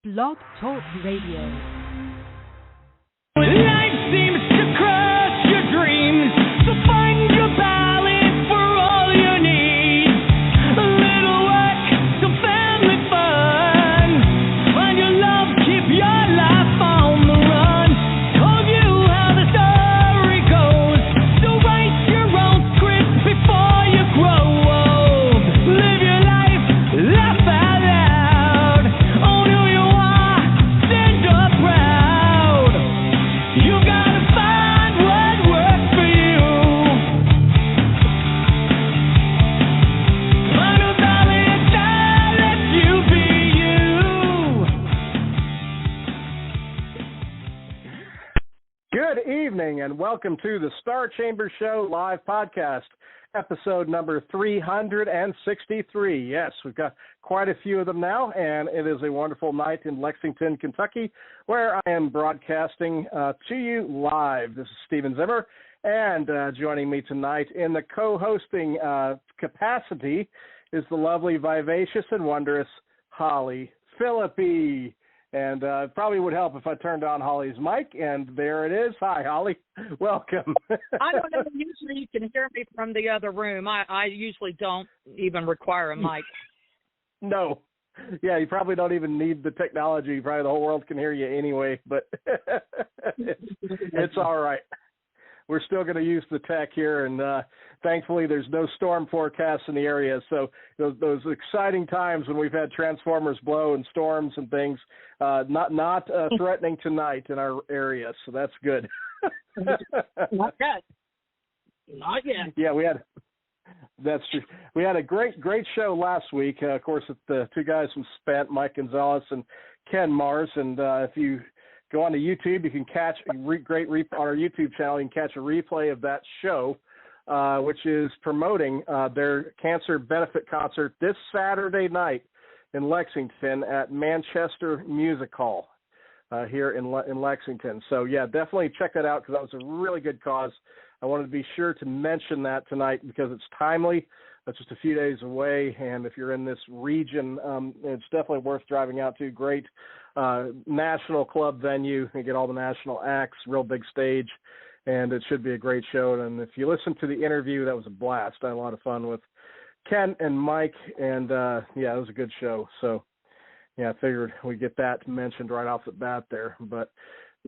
Blog Talk Radio. Life seems to crush your dreams, so find your balance for all you need. A little work, some family fun. Find your love, keep your life on the run. Told you how the story goes, so write your own script before you grow old. Live your life, laugh out loud. Own who you are, stand up proud. You gotta find what works for you. Find a valiant that lets you be you. Good evening and welcome to the Star Chamber Show live podcast, episode number 363. Yes, we've got quite a few of them now, and it is a wonderful night in Lexington, Kentucky, where I am broadcasting to you live. This is Stephen Zimmer, and joining me tonight in the co-hosting capacity is the lovely, vivacious, and wondrous Holly Phillippe. And it probably would help if I turned on Holly's mic, and there it is. Hi, Holly. Welcome. I don't know. Usually you can hear me from the other room. I usually don't even require a mic. No. Yeah, you probably don't even need the technology. Probably the whole world can hear you anyway, but it's all right. We're still going to use the tech here, and thankfully there's no storm forecasts in the area. So those exciting times when we've had transformers blow and storms and things, not threatening tonight in our area. So that's good. Not yet. Not yet. Yeah, that's true. We had a great our last week. Of course, with the two guys from Spent, Mike Gonzalez and Ken Mars. And if you go on to YouTube, you can catch on our YouTube channel. You can catch a replay of that show, which is promoting their cancer benefit concert this Saturday night in Lexington at Manchester Music Hall here in Lexington. So, yeah, definitely check that out because that was a really good cause. I wanted to be sure to mention that tonight because it's timely. That's just a few days away, and if you're in this region, it's definitely worth driving out to. Great national club venue. You get all the national acts, real big stage, and it should be a great show. And if you listen to the interview, that was a blast. I had a lot of fun with Ken and Mike, and, yeah, it was a good show. So, yeah, I figured we'd get that mentioned right off the bat there. But,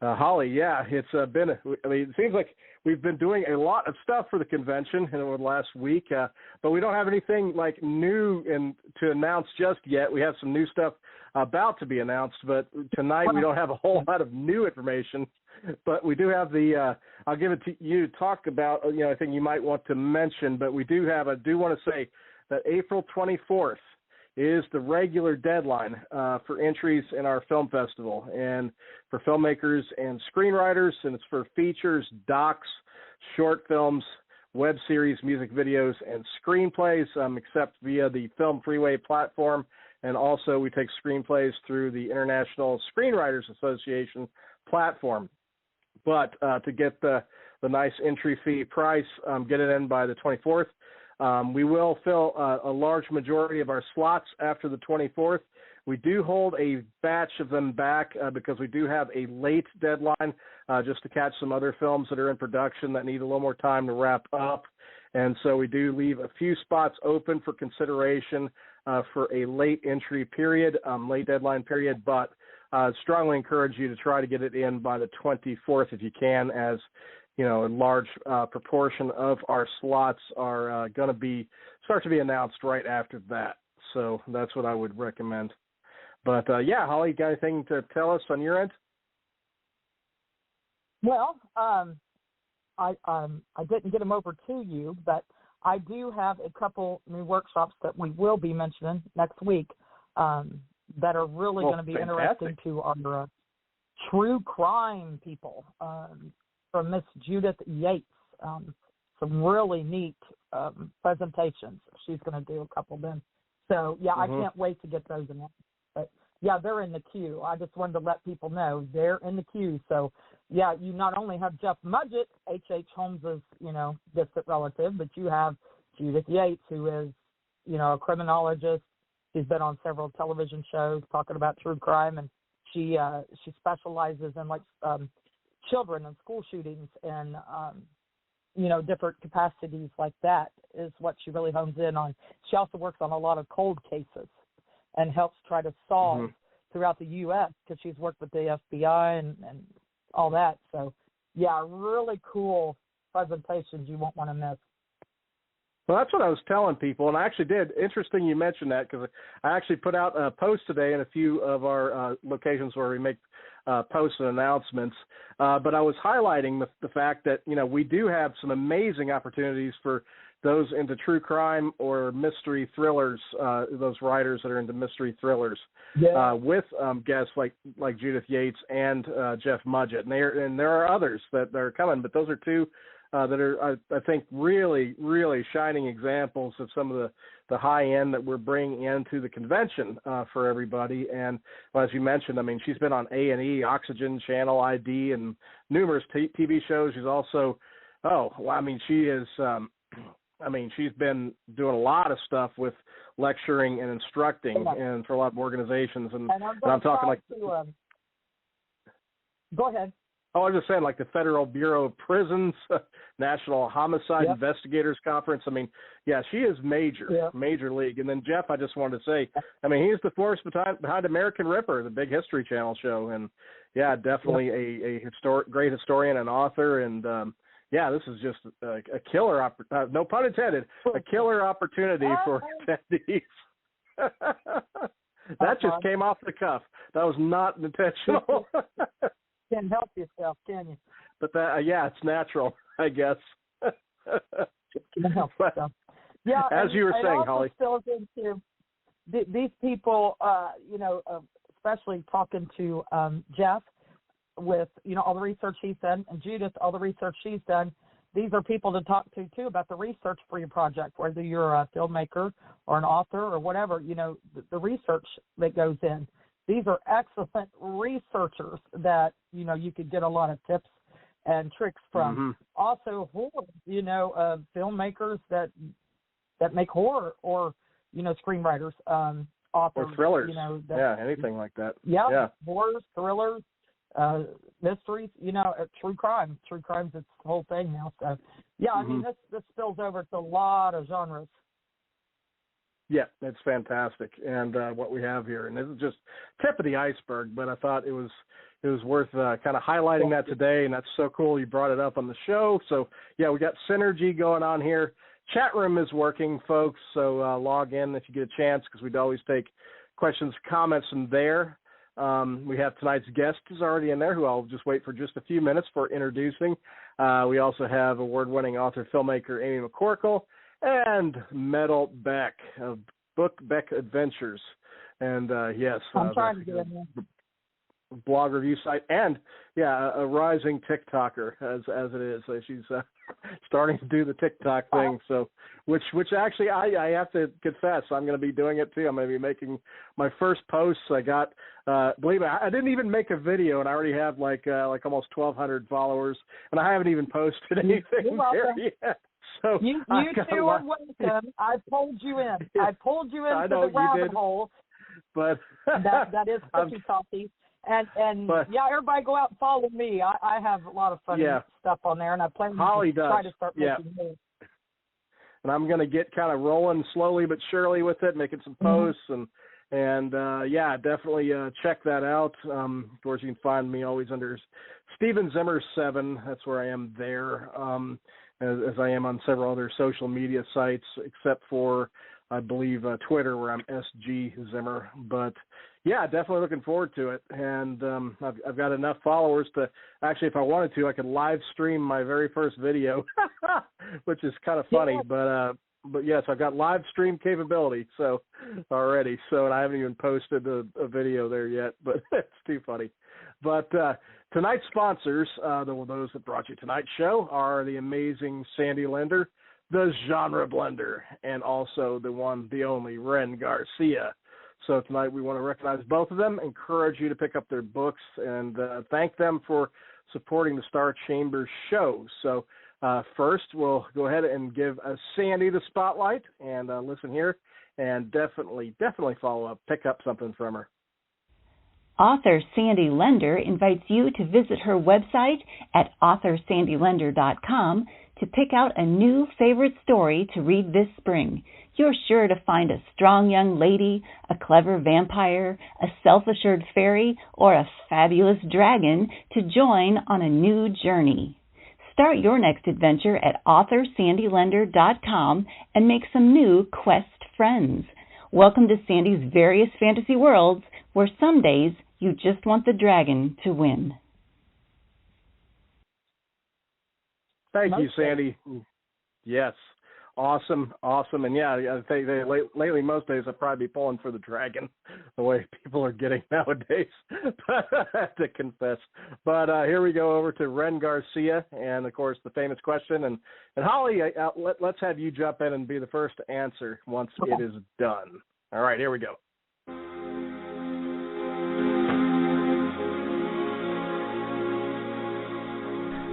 Holly, yeah, it's been, it seems like we've been doing a lot of stuff for the convention over the last week, but we don't have anything like new to announce just yet. We have some new stuff about to be announced, but tonight we don't have a whole lot of new information, but we do have I'll give it to you to talk about, I think you might want to mention, but I do want to say that April 24th is the regular deadline for entries in our film festival and for filmmakers and screenwriters, and it's for features, docs, short films, web series, music videos, and screenplays, except via the Film Freeway platform, and also we take screenplays through the International Screenwriters Association platform. But to get the nice entry fee price, get it in by the 24th. We will fill a large majority of our slots after the 24th. We do hold a batch of them back because we do have a late deadline just to catch some other films that are in production that need a little more time to wrap up. And so we do leave a few spots open for consideration for a late entry period, late deadline period, but strongly encourage you to try to get it in by the 24th if you can, as a large proportion of our slots are going to start to be announced right after that. So that's what I would recommend. But, yeah, Holly, got anything to tell us on your end? Well, I didn't get them over to you, but I do have a couple new workshops that we will be mentioning next week that are really going to be interesting to our true crime people. From Miss Judith Yates, some really neat presentations. She's going to do a couple then. So, yeah, I can't wait to get those in. But, yeah, they're in the queue. I just wanted to let people know they're in the queue. So, yeah, you not only have Jeff Mudgett, H.H. Holmes's, distant relative, but you have Judith Yates, who is, a criminologist. She's been on several television shows talking about true crime, and She specializes in like children and school shootings and different capacities like that is what she really hones in on. She also works on a lot of cold cases and helps try to solve throughout the U.S. because she's worked with the FBI and all that. So, yeah, really cool presentations you won't want to miss. Well, that's what I was telling people, and I actually did. Interesting you mentioned that because I actually put out a post today in a few of our locations where we make posts and announcements. But I was highlighting the fact that, we do have some amazing opportunities for those into true crime or mystery thrillers, those writers that are into mystery thrillers, with guests like Judith Yates and Jeff Mudgett. And there are others that are coming, but those are two that are, I think, really, really shining examples of some of the high end that we're bringing into the convention for everybody. And as you mentioned, I mean, she's been on A&E, Oxygen, Channel ID, and numerous TV shows. She's also, she is. She's been doing a lot of stuff with lecturing and instructing, and for a lot of organizations. And I'm talking like. Go ahead. Oh, I was just saying, like the Federal Bureau of Prisons, National Homicide Investigators Conference. I mean, yeah, she is major league. And then Jeff, I just wanted to say, I mean, he's the force behind American Ripper, the big History Channel show, and yeah, definitely a great historian and author. And this is just a killer, no pun intended, a killer opportunity for attendees. That just came off the cuff. That was not intentional. Can't help yourself, can you? But it's natural, I guess. Can't help yourself. Yeah, as you were saying, Holly. Spills into these people, especially talking to Jeff with, all the research he's done, and Judith, all the research she's done. These are people to talk to, too, about the research for your project, whether you're a filmmaker or an author or whatever, the research that goes in. These are excellent researchers that, you could get a lot of tips and tricks from. Mm-hmm. Also, horror, filmmakers that make horror or, screenwriters, authors. Or thrillers. Anything like that. Yeah. Horrors, thrillers, mysteries, true crime. True crime's its whole thing now. So, I mean, this spills over to a lot of genres. Yeah, it's fantastic, and what we have here, and this is just tip of the iceberg. But I thought it was worth kind of highlighting that today, and that's so cool you brought it up on the show. So yeah, we got synergy going on here. Chat room is working, folks. So log in if you get a chance, because we'd always take questions, comments from there. We have tonight's guest is already in there, who I'll just wait for just a few minutes for introducing. We also have award-winning author, filmmaker Amy McCorkle, and Metal Beck of Book Beck Adventures. And yes, I'm trying to get in there. Blog review site, and a rising TikToker as it is. So she's starting to do the TikTok thing. So which actually I have to confess, I'm going to be doing it too. I'm going to be making my first posts. I got believe it, I didn't even make a video, and I already have like almost 1,200 followers, and I haven't even posted anything there yet. So you two are welcome. I pulled you in. I pulled you into the rabbit hole. But that is cookie coffee. And everybody go out and follow me. I have a lot of funny stuff on there, and I plan to try to start making more. And I'm going to get kind of rolling slowly but surely with it, making some posts, and definitely check that out. Of course, you can find me always under Steven Zimmer 7. That's where I am there. As I am on several other social media sites, except for, I believe, Twitter, where I'm SG Zimmer. But, definitely looking forward to it. And I've got enough followers to, actually, if I wanted to, I could live stream my very first video, which is kind of funny. Yeah. But yes, I've got live stream capability already. So I haven't even posted a video there yet, but it's too funny. But tonight's sponsors, those that brought you tonight's show, are the amazing Sandy Linder, the Genre Blender, and also the one, the only, Ren Garcia. So tonight we want to recognize both of them, encourage you to pick up their books, and thank them for supporting the Star Chamber show. So first, we'll go ahead and give Sandy the spotlight, and listen here, and definitely follow up, pick up something from her. Author Sandy Lender invites you to visit her website at authorSandyLender.com to pick out a new favorite story to read this spring. You're sure to find a strong young lady, a clever vampire, a self-assured fairy, or a fabulous dragon to join on a new journey. Start your next adventure at authorSandyLender.com and make some new quest friends. Welcome to Sandy's various fantasy worlds, where some days you just want the dragon to win. Thank you, Sandy. Yes. Awesome. And yeah, I think lately most days I'd probably be pulling for the dragon, the way people are getting nowadays. But I have to confess. But here we go over to Ren Garcia, and of course the famous question. And Holly, let's have you jump in and be the first to answer once it is done. All right, here we go.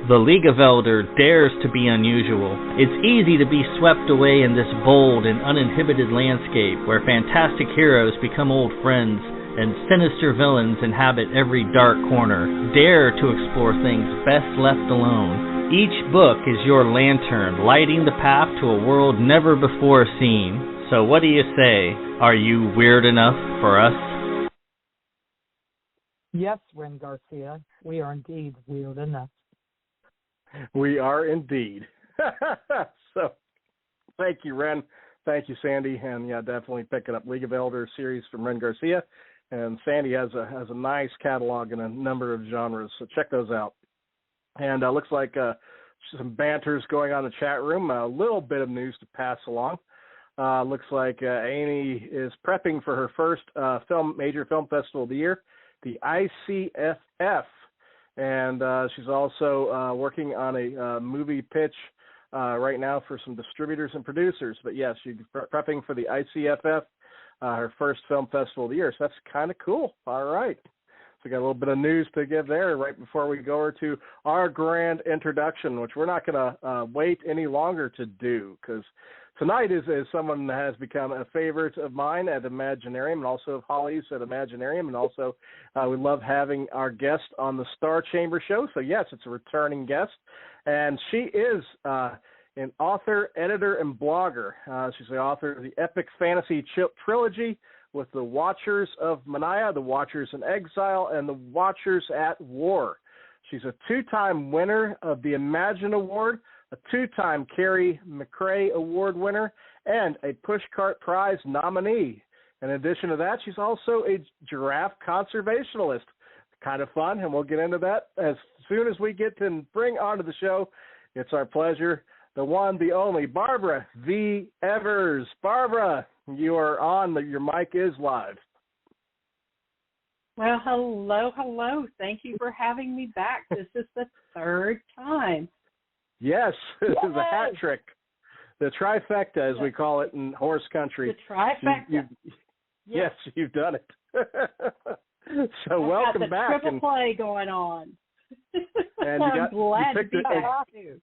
The League of Elder dares to be unusual. It's easy to be swept away in this bold and uninhibited landscape where fantastic heroes become old friends and sinister villains inhabit every dark corner. Dare to explore things best left alone. Each book is your lantern, lighting the path to a world never before seen. So what do you say? Are you weird enough for us? Yes, Ren Garcia, we are indeed weird enough. We are indeed. So, thank you, Ren. Thank you, Sandy. And yeah, definitely picking up League of Elders series from Ren Garcia. And Sandy has a nice catalog in a number of genres, so check those out. And looks like some banter's going on in the chat room. A little bit of news to pass along. Looks like Amy is prepping for her first major film festival of the year, the ICFF. And she's also working on a movie pitch right now for some distributors and producers. But yes, she's prepping for the ICFF, her first film festival of the year. So that's kind of cool. All right. So we got a little bit of news to give there right before we go over to our grand introduction, which we're not going to wait any longer to do, because tonight is someone that has become a favorite of mine at Imaginarium and also of Holly's at Imaginarium. And also we love having our guest on the Star Chamber show. So, yes, it's a returning guest. And she is an author, editor, and blogger. She's the author of the epic fantasy trilogy with the Watchers of Moniah, the Watchers in Exile, and the Watchers at War. She's a two-time winner of the Imadjinn Award, a two-time Carrie McCray Award winner, and a Pushcart Prize nominee. In addition to that, she's also a giraffe conservationist. Kind of fun, and we'll get into that as soon as we get to bring onto the show. It's our pleasure, the one, the only, Barbara V. Evers. Barbara, you are on. Your mic is live. Well, hello. Thank you for having me back. This is the third time. Yes, this is a hat trick. The trifecta, as we call it in horse country. The trifecta. Yes, you've done it. So welcome got the back. Triple play going on. And I'm glad to be back too.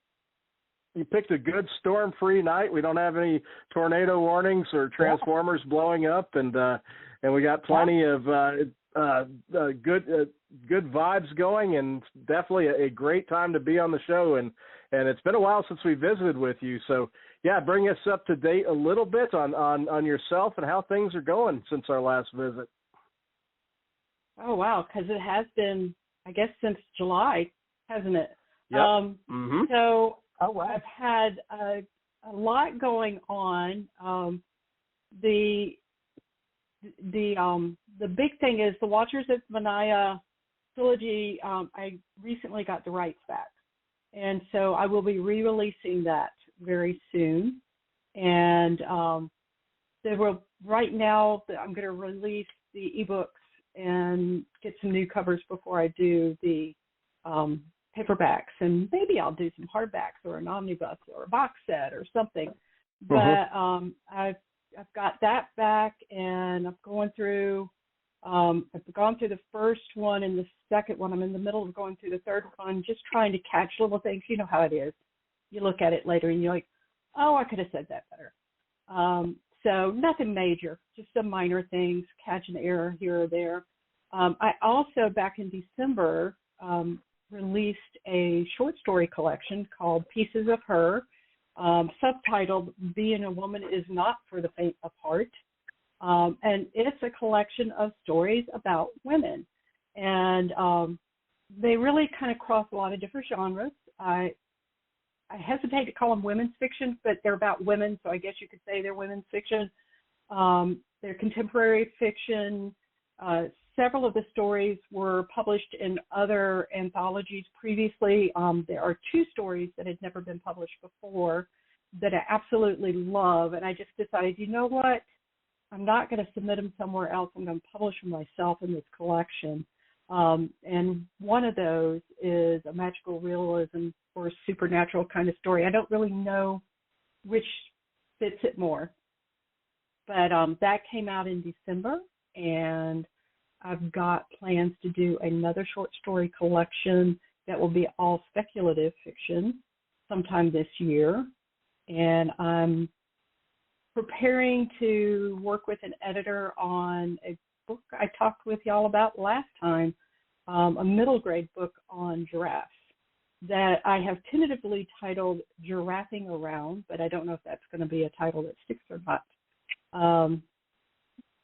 You picked a good storm-free night. We don't have any tornado warnings or transformers blowing up, and we got plenty of good vibes going, and definitely a great time to be on the show. And it's been a while since we visited with you, so yeah, bring us up to date a little bit on yourself and how things are going since our last visit. Oh wow, because it has been, I guess, since July, hasn't it? Yep. So. Oh, wow. I've had a lot going on. The big thing is the Watchers of Moniah trilogy. I recently got the rights back, and so I will be re-releasing that very soon. And right now I'm going to release the ebooks and get some new covers before I do the paperbacks, and maybe I'll do some hardbacks or an omnibus or a box set or something. But I've got that back, and I've gone through the first one and the second one. I'm in the middle of going through the third one, just trying to catch little things. You know how it is. You look at it later and you're like, oh, I could have said that better. So nothing major, just some minor things, catch an error here or there. I also, back in December, released a short story collection called Pieces of Her, subtitled Being a Woman is Not for the Faint of Heart. And it's a collection of stories about women. And they really kind of cross a lot of different genres. I hesitate to call them women's fiction, but they're about women, so I guess you could say they're women's fiction. They're contemporary fiction. Several of the stories were published in other anthologies previously. There are 2 stories that had never been published before that I absolutely love, and I just decided, you know what? I'm not going to submit them somewhere else. I'm going to publish them myself in this collection. And one of those is a magical realism or supernatural kind of story. I don't really know which fits it more, but that came out in December, and I've got plans to do another short story collection that will be all speculative fiction sometime this year. And I'm preparing to work with an editor on a book I talked with y'all about last time, a middle grade book on giraffes that I have tentatively titled Giraffing Around, but I don't know if that's going to be a title that sticks or not.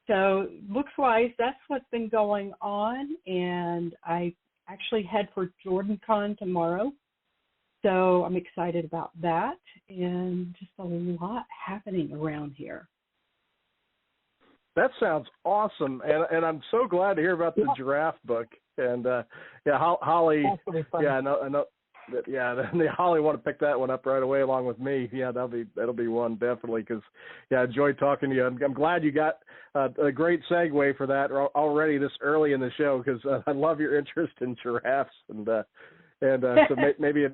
So books-wise, that's what's been going on, and I actually head for JordanCon tomorrow, so I'm excited about that, and just a lot happening around here. That sounds awesome, and I'm so glad to hear about the giraffe book. And Holly, I know. Holly want to pick that one up right away along with me. Yeah, that'll be one definitely, because I enjoyed talking to you. I'm glad you got a great segue for that already this early in the show, because I love your interest in giraffes, and so maybe a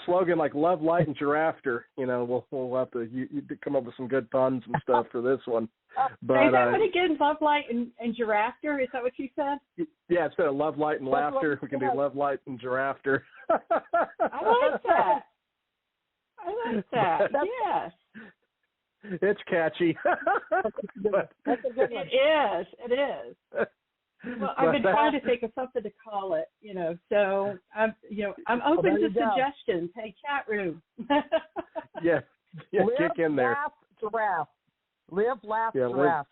slogan like "Love, Light, and Giraffe." We'll have to you come up with some good puns and stuff for this one. But is that what again? Love, Light, and Giraffe? Is that what you said? Yeah, instead of love, light, and laughter, we can do love, light, and giraffe. I like that. Yes. It's catchy. It is. Well, I've been trying to think of something to call it, so I'm open to suggestions. Hey, chat room. yeah, kick in there. Laugh, giraffe. Live, laugh, giraffe.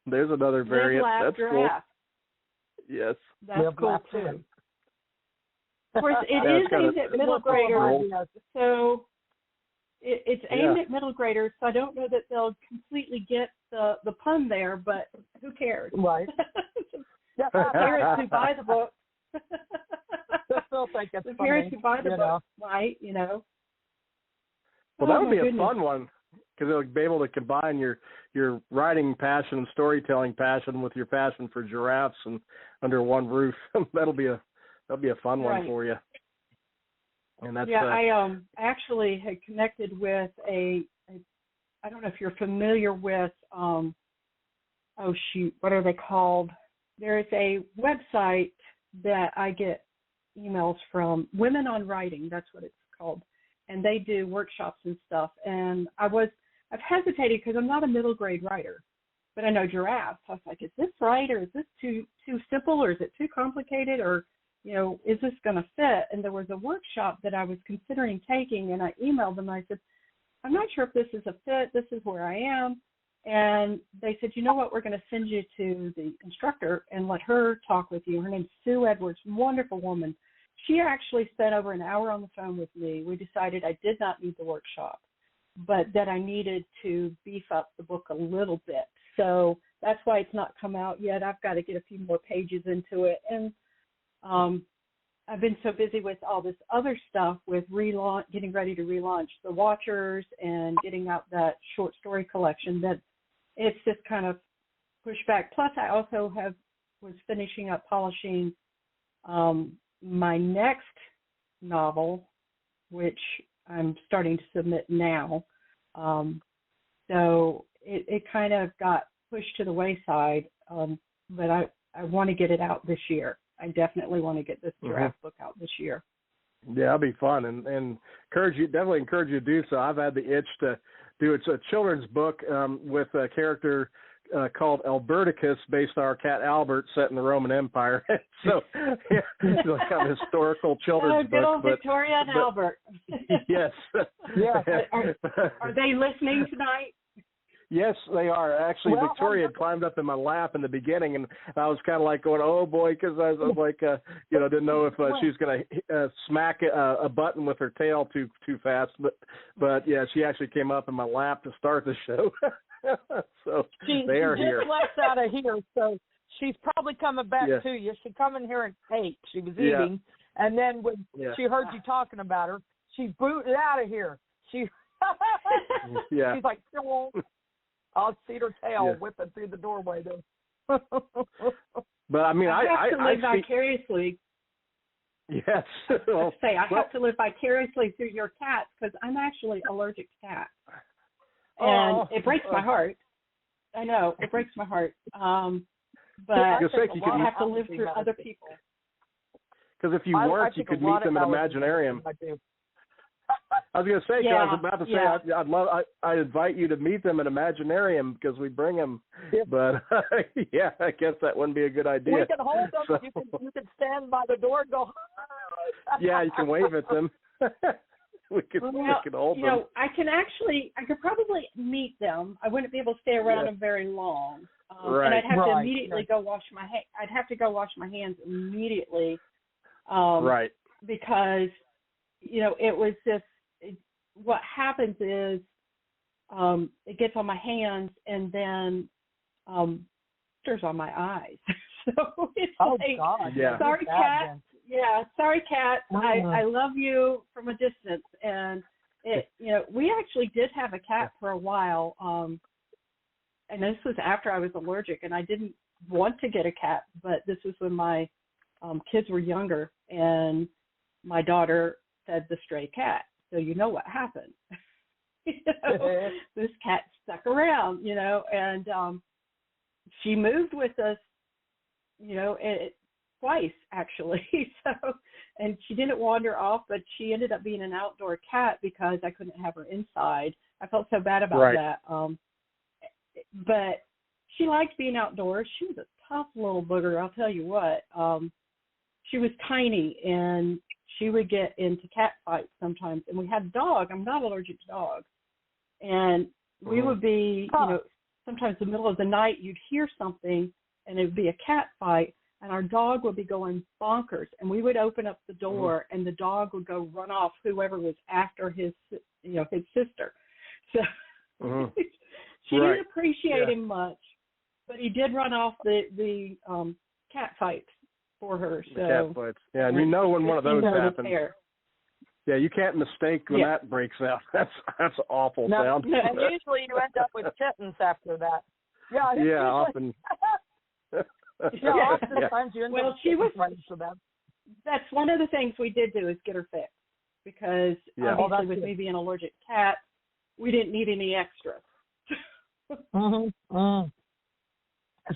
There's another variant. Live, laugh, that's giraffe. Cool. Yes. That's live, cool laugh, too. Of course, it is aimed at middle graders, so it's aimed at middle graders. So I don't know that they'll completely get the pun there, but who cares? Right. Parents who buy the book. They still think it's the funny, parents who buy the book, right? Well, that would be a fun one, because it'll be able to combine your writing passion and storytelling passion with your passion for giraffes and under one roof. That'll be a fun one for you. And that's I actually had connected with I don't know if you're familiar with what are they called? There's a website that I get emails from, Women on Writing, that's what it's called, and they do workshops and stuff. And I've hesitated because I'm not a middle grade writer, but I know giraffes. I was like, is this right, or is this too simple, or is it too complicated, or is this going to fit? And there was a workshop that I was considering taking, and I emailed them. I said, I'm not sure if this is a fit. This is where I am. And they said, you know what, we're going to send you to the instructor and let her talk with you. Her name's Sue Edwards, wonderful woman. She actually spent over an hour on the phone with me. We decided I did not need the workshop, but that I needed to beef up the book a little bit. So that's why it's not come out yet. I've got to get a few more pages into it. And I've been so busy with all this other stuff, with getting ready to relaunch the Watchers and getting out that short story collection, that it's just kind of pushed back. Plus, I also was finishing up polishing my next novel, which I'm starting to submit now. So it kind of got pushed to the wayside, but I want to get it out this year. I definitely want to get this giraffe book out this year. Yeah, it'll be fun, and definitely encourage you to do so. I've had the itch to do it's a children's book with a character called Alberticus, based on our cat Albert, set in the Roman Empire. So yeah, it's like a historical children's good book. old Victoria and Albert. Yes. Yeah. Are they listening tonight? Yes, they are. Actually, Victoria had climbed up in my lap in the beginning, and I was kind of like going, "Oh boy," because I was like, didn't know if she was going to smack a button with her tail too fast. But yeah, she actually came up in my lap to start the show. So they are here. She just left out of here, so she's probably coming back to you. She come in here and ate. She was eating, and then when she heard you talking about her, she booted out of here. She's like, I'll see her tail whipping through the doorway though. But I mean, I have to live vicariously. Yes. Well, I have to live vicariously through your cats because I'm actually allergic to cats, and it breaks my heart. I know it breaks my heart. But I have to live through other people. Because if you weren't, you could meet them at Imaginarium. I was going to say, I was about to say, I'd invite you to meet them at Imaginarium because we bring them. But I guess that wouldn't be a good idea. We can hold them. So, you can stand by the door and go. Yeah, you can wave at them. we can hold them. I could probably meet them. I wouldn't be able to stay around them very long. And I'd have to immediately go wash my hands. I'd have to go wash my hands immediately. Because it was just, what happens is it gets on my hands and then stirs on my eyes. So it's God. Yeah. Sorry, cat. Yeah, sorry, cat. I love you from a distance. And we actually did have a cat for a while. And this was after I was allergic, and I didn't want to get a cat, but this was when my kids were younger, and my daughter fed the stray cat. So you know what happened. This cat stuck around, and she moved with us, twice actually. So, and she didn't wander off, but she ended up being an outdoor cat because I couldn't have her inside. I felt so bad about that. But she liked being outdoors. She was a tough little booger, I'll tell you what. She was tiny, and she would get into cat fights sometimes. And we had a dog. I'm not allergic to dogs. And we would be, sometimes in the middle of the night, you'd hear something, and it would be a cat fight, and our dog would be going bonkers. And we would open up the door, and the dog would go run off whoever was after his sister. So she didn't appreciate him much, but he did run off the cat fights for her. So cat fights. Yeah, and when one of those happens. Yeah, you can't mistake when that breaks out. That's awful sound. And usually you end up with kittens after that. Yeah, often. Oftentimes you end up with friends for them. That's one of the things we did do is get her fixed, because obviously with me being allergic to cats, we didn't need any extras.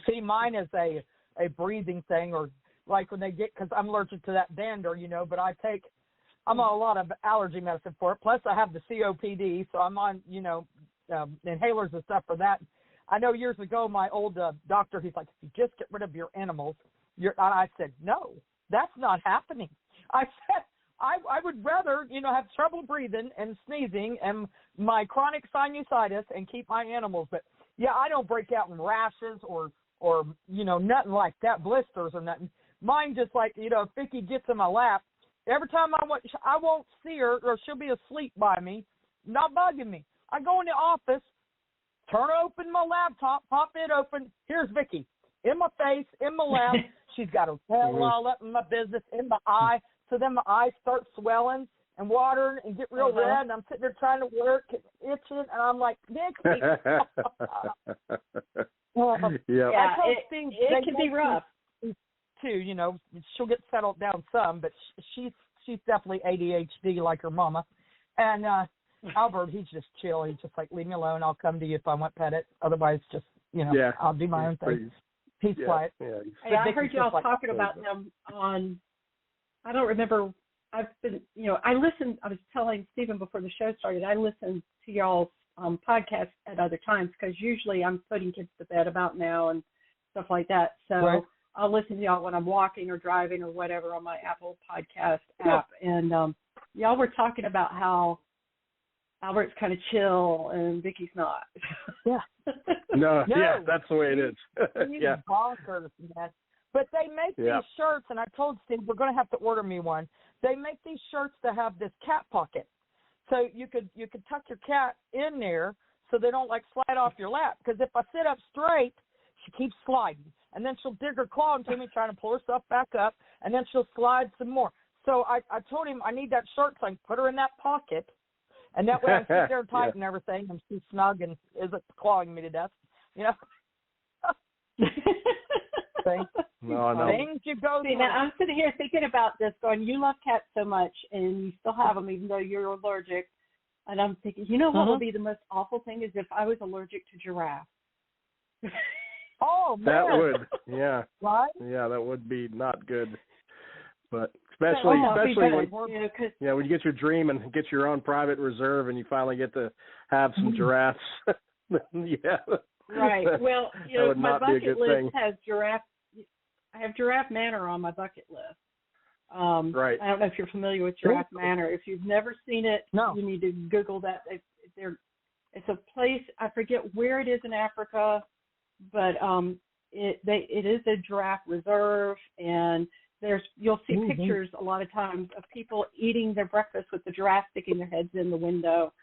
See, mine is a breathing thing, or like when they get, because I'm allergic to that dander, but I'm on a lot of allergy medicine for it. Plus I have the COPD, so I'm on, inhalers and stuff for that. I know years ago, my old doctor, he's like, if you just get rid of your animals, I said, no, that's not happening. I said, I would rather, have trouble breathing and sneezing and my chronic sinusitis and keep my animals. But I don't break out in rashes or nothing like that, blisters or nothing. Mine just like, if Vicky gets in my lap, every time I won't see her, or she'll be asleep by me, not bugging me. I go in the office, turn open my laptop, pop it open. Here's Vicky in my face, in my lap. She's got her tail all up in my business, in my eye. So then my eyes start swelling and watering and get real red. And I'm sitting there trying to work, itching, and I'm like, Vicky. It can be rough too. She'll get settled down some, but she's definitely ADHD like her mama. And Albert, he's just chill. He's just like, leave me alone. I'll come to you if I want pet it. Otherwise, just I'll do my own thing. He's quiet. Yeah. Hey, I heard y'all talking about them on. I don't remember. I've been, I listened. I was telling Stephen before the show started. I listened to y'all's podcast at other times because usually I'm putting kids to bed about now and stuff like that. So I'll listen to y'all when I'm walking or driving or whatever on my Apple Podcast app. And y'all were talking about how Albert's kind of chill and Vicky's not. Yeah. No, yeah, that's the way it is. Yeah. Bonkers, man. But they make these shirts, and I told Steve we're going to have to order me one. They make these shirts to have this cat pocket, so you could tuck your cat in there so they don't like slide off your lap. Because if I sit up straight, she keeps sliding, and then she'll dig her claw into me trying to pull herself back up, and then she'll slide some more. So I told him I need that shirt so I can put her in that pocket, and that way I sit there tight and everything, and she's snug and isn't clawing me to death, you know. No. Things you go through. Now, I'm sitting here thinking about this, going, you love cats so much, and you still have them even though you're allergic. And I'm thinking, you know what would be the most awful thing is if I was allergic to giraffe. Oh, man. That would, yeah. Right? Yeah, that would be not good. But especially when you get your dream and get your own private reserve and you finally get to have some giraffes. Yeah. Right. Well, you know, my bucket list has giraffe. I have Giraffe Manor on my bucket list. Right. I don't know if you're familiar with Giraffe Manor. If you've never seen it, you need to Google that. It's a place, I forget where it is in Africa, but it is a giraffe reserve, and you'll see pictures a lot of times of people eating their breakfast with the giraffe sticking their heads in the window.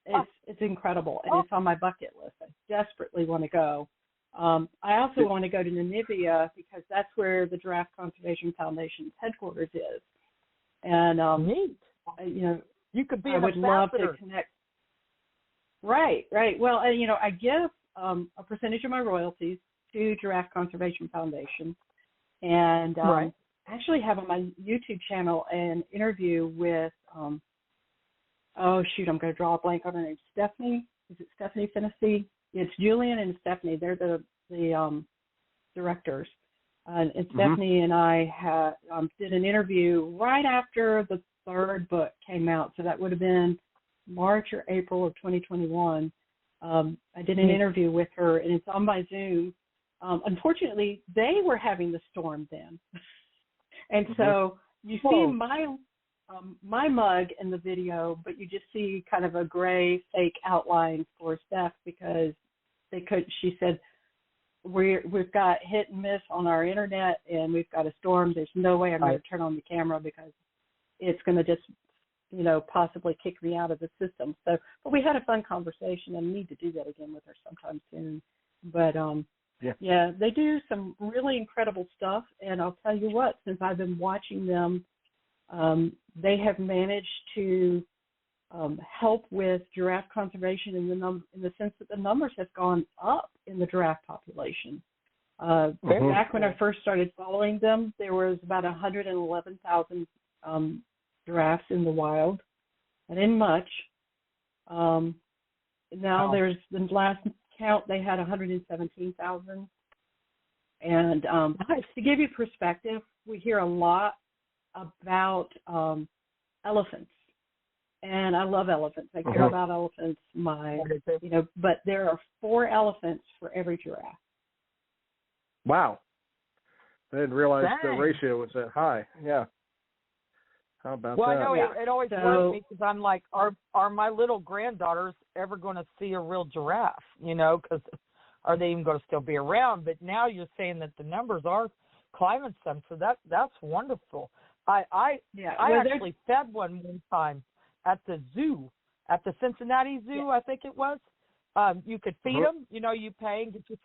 It's incredible, and it's on my bucket list. I desperately want to go. I also want to go to Namibia because that's where the Giraffe Conservation Foundation's headquarters is. And neat. You know, you could be. I would love to connect. Right. Well, I give a percentage of my royalties to Giraffe Conservation Foundation, and I actually have on my YouTube channel an interview with. I'm going to draw a blank on her name. Stephanie. Is it Stephanie Fennessy? It's Julian and Stephanie. They're the directors. And Stephanie and I did an interview right after the third book came out. So that would have been March or April of 2021. I did an interview with her, and it's on my Zoom. Unfortunately, they were having the storm then. And so you see my mug in the video, but you just see kind of a gray fake outline for Steph because she said, we've got hit and miss on our internet and we've got a storm. There's no way I'm going to turn on the camera because it's going to just, possibly kick me out of the system. So, but we had a fun conversation and need to do that again with her sometime soon. But, they do some really incredible stuff. And I'll tell you what, since I've been watching them, they have managed to help with giraffe conservation in the sense that the numbers have gone up in the giraffe population. Back when I first started following them, there was about 111,000 giraffes in the wild. I didn't much. Now there's the last count, they had 117,000. And to give you perspective, we hear a lot about elephants. And I love elephants. I care about elephants. But there are 4 elephants for every giraffe. Wow. I didn't realize the ratio was that high. Yeah. How about that? Well, I know it always worries me because I'm like, are my little granddaughters ever going to see a real giraffe? Because are they even going to still be around? But now you're saying that the numbers are climbing some, so that's wonderful. I actually fed one time at the zoo, at the Cincinnati Zoo, I think it was. You could feed them, you pay and get you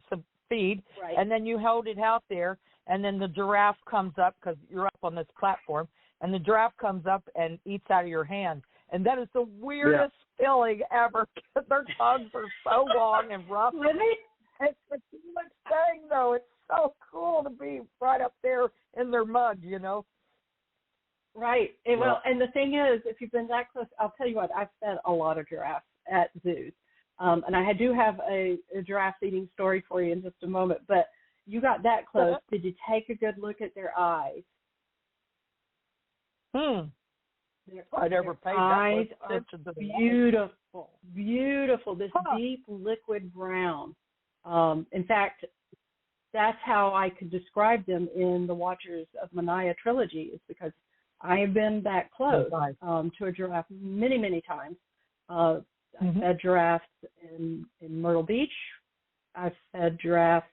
some feed, and then you held it out there, and then the giraffe comes up because you're up on this platform, and the giraffe comes up and eats out of your hand. And that is the weirdest feeling ever because their tongues are so long and rough. It's the coolest thing, though. It's so cool to be right up there in their mud, Right. And the thing is, if you've been that close, I'll tell you what, I've fed a lot of giraffes at zoos. And I do have a giraffe eating story for you in just a moment. But you got that close. Did you take a good look at their eyes? I never paid eyes that are attention to the beautiful. This deep liquid brown. In fact, that's how I could describe them in the Watchers of Moniah trilogy, is because I have been that close to a giraffe many, many times. I've fed giraffes in Myrtle Beach. I've fed giraffes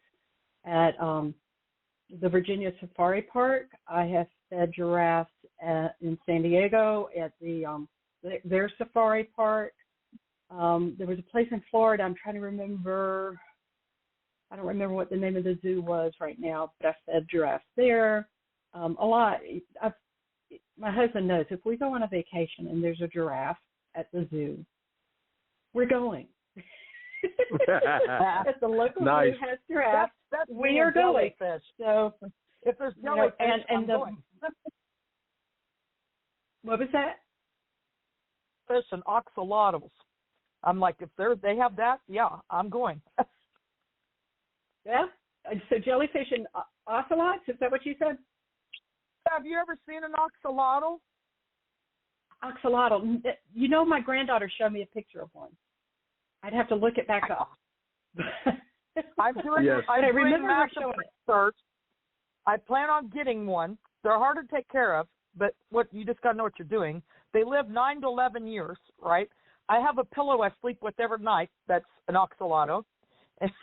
at the Virginia Safari Park. I have fed giraffes in San Diego at their safari park. There was a place in Florida. I'm trying to remember. I don't remember what the name of the zoo was right now, but I fed giraffes there. A lot. My husband knows if we go on a vacation and there's a giraffe at the zoo, we're going. If the local zoo has giraffes, we are going. So if there's jellyfish, I'm going. What was that? Fish and axolotls. I'm like, if they have that, yeah, I'm going. Yeah. So jellyfish and ocelots, is that what you said? Have you ever seen an axolotl? Axolotl. You know, my granddaughter showed me a picture of one. I'd have to look it back up. I'm doing massive research. I plan on getting one. They're hard to take care of, but you just got to know what you're doing. They live 9 to 11 years, right? I have a pillow I sleep with every night that's an axolotl.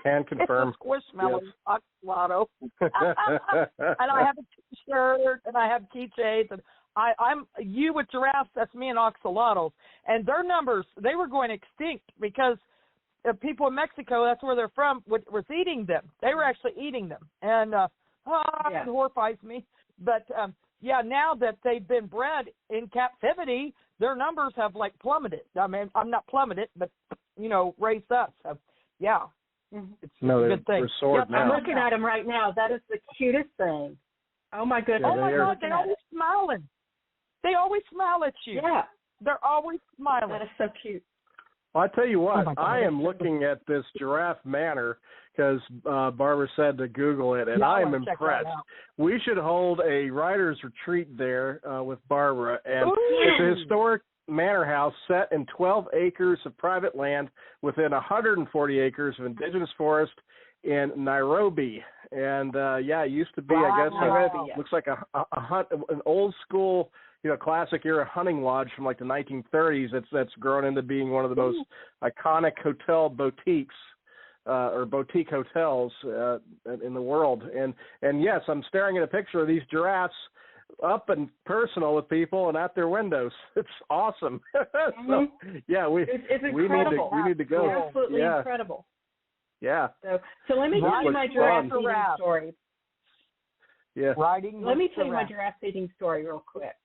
Can confirm. It's a squishmallow axolotl. And I have a T-shirt and I have keychains and I'm you with giraffes. That's me and axolotls. And their numbers, they were going extinct because people in Mexico, that's where they're from, was eating them. They were actually eating them, and it horrifies me. But now that they've been bred in captivity, their numbers have like plummeted. I mean, I'm not plummeted, but raised up. So it's a good thing. I'm looking at them right now. That is the cutest thing. Oh my goodness! Oh my God, they're always smiling. They always smile at you. Yeah, they're always smiling. That is so cute. Well, I tell you what, I am looking at this giraffe manor because Barbara said to Google it, and I am impressed. We should hold a writer's retreat there with Barbara, and it's a historic manor house set in 12 acres of private land within 140 acres of indigenous forest in Nairobi. And it used to be, I guess, looks like an old school, classic era hunting lodge from like the 1930s. That's grown into being one of the most iconic hotel boutiques or boutique hotels in the world. And yes, I'm staring at a picture of these giraffes up and personal with people and at their windows. It's awesome. So, it's incredible. We need to go. It's absolutely incredible. Yeah. So let me tell you my giraffe feeding story. Yeah. Let me tell you my giraffe feeding story real quick.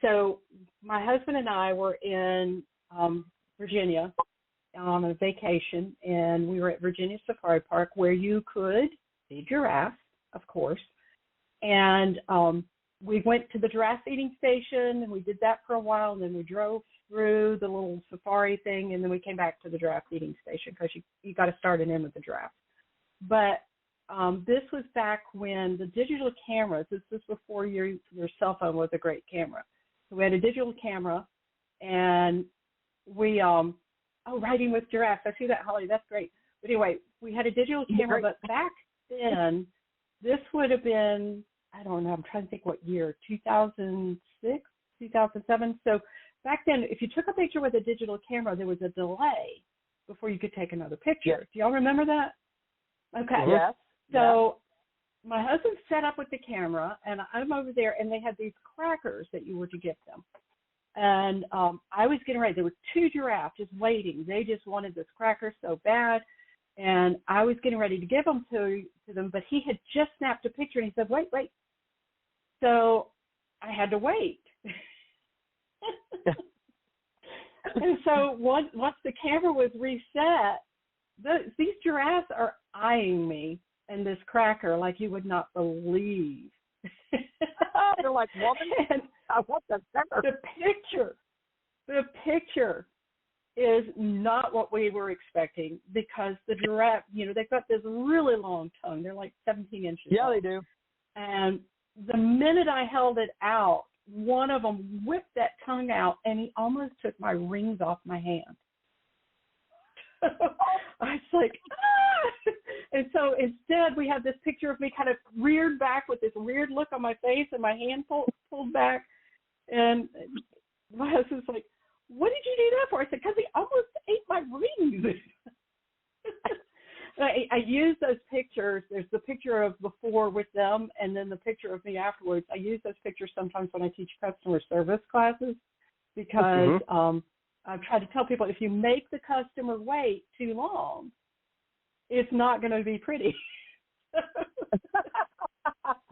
So my husband and I were in Virginia on a vacation, and we were at Virginia Safari Park where you could see giraffes, of course. And we went to the giraffe feeding station, and we did that for a while, and then we drove through the little safari thing, and then we came back to the giraffe feeding station because you got to start it in with the giraffe. But this was back when the digital cameras, this was before your cell phone was a great camera. So we had a digital camera, and we, riding with giraffes. I see that, Holly. That's great. But anyway, we had a digital camera, but back then, this would have been, I don't know, I'm trying to think what year, 2006, 2007. So back then, if you took a picture with a digital camera, there was a delay before you could take another picture. Yes. Do y'all remember that? Okay. Yes. So my husband set up with the camera, and I'm over there, and they had these crackers that you were to give them. And I was getting ready. There were 2 giraffes just waiting. They just wanted this cracker so bad. And I was getting ready to give them to them, but he had just snapped a picture, and he said, wait. So I had to wait. And so once the camera was reset, these giraffes are eyeing me and this cracker like you would not believe. They're like, woman, I want that cracker. The picture is not what we were expecting because the giraffe, they've got this really long tongue. They're like 17 inches long. They do. And the minute I held it out, one of them whipped that tongue out, and he almost took my rings off my hand. I was like, ah! And so instead, we had this picture of me kind of reared back with this weird look on my face and my hand pulled back. And my husband's like, what did you do that for? I said, because he almost ate my rings. I use those pictures. There's the picture of before with them and then the picture of me afterwards. I use those pictures sometimes when I teach customer service classes because I've tried to tell people if you make the customer wait too long, it's not going to be pretty.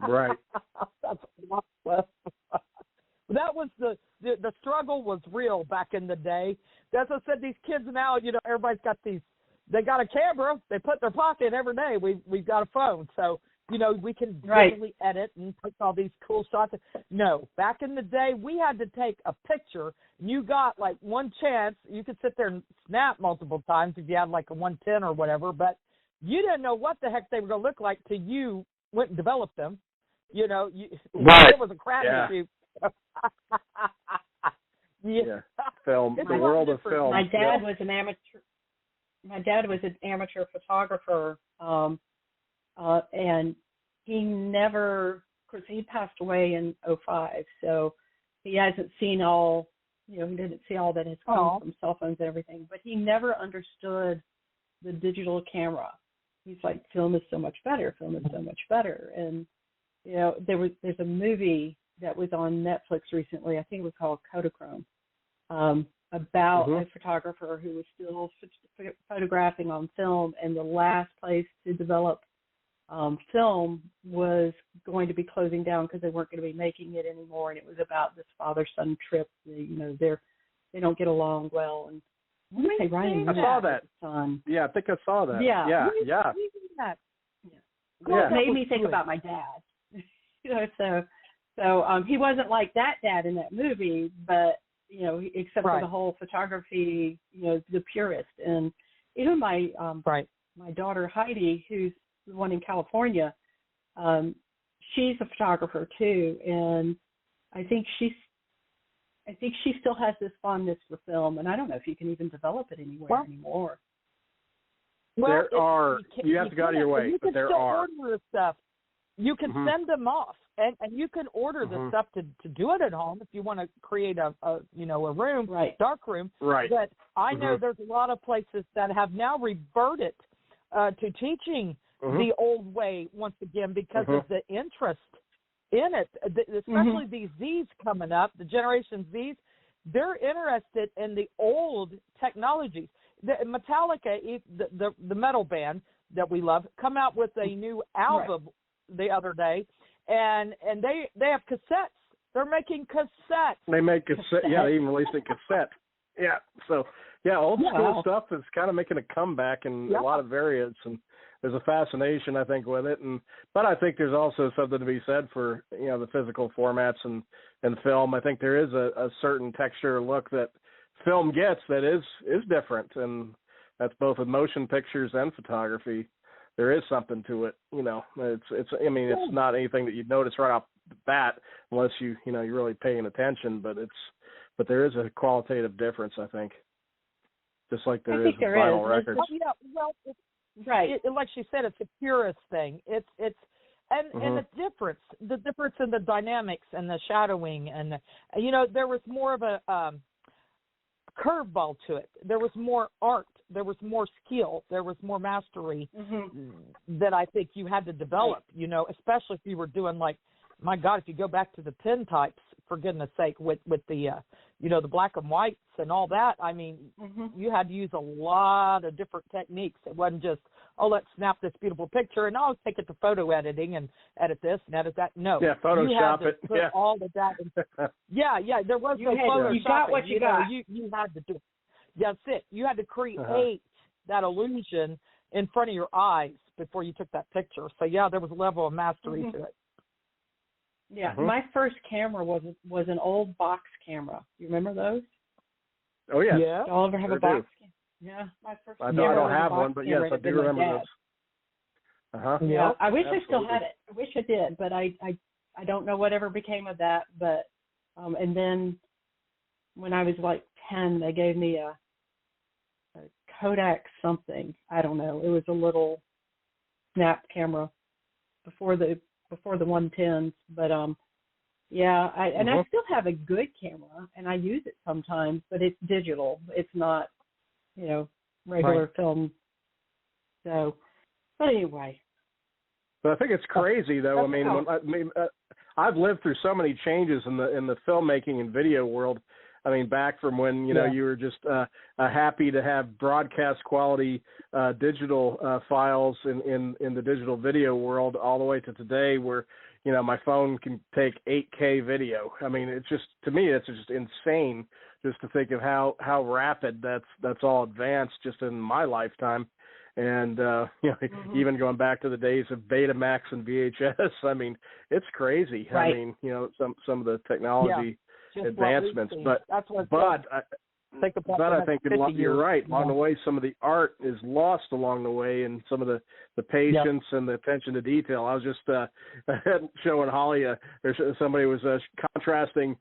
Right. That was the struggle was real back in the day. As I said, these kids now, everybody's got they got a camera, they put in their pocket every day. We've got a phone. So, we can visually edit and put all these cool shots. No, back in the day, we had to take a picture. You got like one chance. You could sit there and snap multiple times if you had like a 110 or whatever, but you didn't know what the heck they were going to look like till you went and developed them. It was a crap shoot. Film. The world of film. My dad was an amateur. My dad was an amateur photographer, and he never. Of course, he passed away in 2005, so he hasn't seen all. He didn't see all that has come from cell phones and everything. But he never understood the digital camera. He's like, film is so much better. Film is so much better. And there's a movie that was on Netflix recently. I think it was called Kodachrome, about a photographer who was still photographing on film, and the last place to develop film was going to be closing down because they weren't going to be making it anymore. And it was about this father-son trip. They don't get along well. And I saw that. Son. Yeah, I think I saw that. Yeah. It made me think about my dad. So he wasn't like that dad in that movie, but except for the whole photography, the purist. And even my daughter Heidi, who's the one in California, she's a photographer too, and I think she still has this fondness for film, and I don't know if you can even develop it anymore. Well, you have to go out of your way, but there are. You can order the stuff. You can send them off, and you can order the stuff to do it at home if you want to create a room, dark room. Right. But I know there's a lot of places that have now reverted to teaching the old way once again because of the interest in it, especially these Zs coming up, the Generation Zs. They're interested in the old technologies. Metallica, the metal band that we love, come out with a new album the other day, and they have cassettes. They're making cassettes. They make cassette. Yeah, they even released a cassette. Yeah. So old school stuff is kind of making a comeback in a lot of variants, and there's a fascination I think with it. But I think there's also something to be said for the physical formats and film. I think there is a certain texture look that film gets that is different, and that's both with motion pictures and photography. There is something to it, it's not anything that you'd notice right off the bat unless you're really paying attention, but there is a qualitative difference, I think. Just like there is with vinyl records. Like she said, it's a purist thing. And the difference in the dynamics and the shadowing, and there was more of a curveball to it. There was more art. There was more skill. There was more mastery that I think you had to develop, especially if you were doing my God, if you go back to the pen types, for goodness sake, with the, the black and whites and all that, I mean, you had to use a lot of different techniques. It wasn't just, let's snap this beautiful picture and I'll take it to photo editing and edit this and edit that. No. Yeah, Photoshop you had to put all of that in. There was no Photoshop. You got what you got. You had to do it. That's it. You had to create that illusion in front of your eyes before you took that picture. So, there was a level of mastery to it. Yeah, my first camera was an old box camera. You remember those? Oh, yeah. Do y'all ever have a box camera? Yeah, my first camera. I don't have one, but yes, I do remember those. Yeah, I wish I still had it. I wish I did, but I don't know whatever became of that. But And then when I was like 10, they gave me a Kodak something. I don't know. It was a little snap camera before the 110s, but yeah, I still have a good camera, and I use it sometimes, but it's digital. It's not, regular film. So, but anyway. But I think it's crazy, though. I've lived through so many changes in the filmmaking and video world. I mean, back from when you were just happy to have broadcast quality digital files in the digital video world, all the way to today, where my phone can take 8K video. I mean, it's just, to me, it's just insane just to think of how rapid that's all advanced just in my lifetime. And even going back to the days of Betamax and VHS, I mean, it's crazy. Right. I mean, some of the technology advancements, but I think you're right. Along the way, some of the art is lost along the way, and some of the patience and the attention to detail. I was just showing Holly, somebody was contrasting,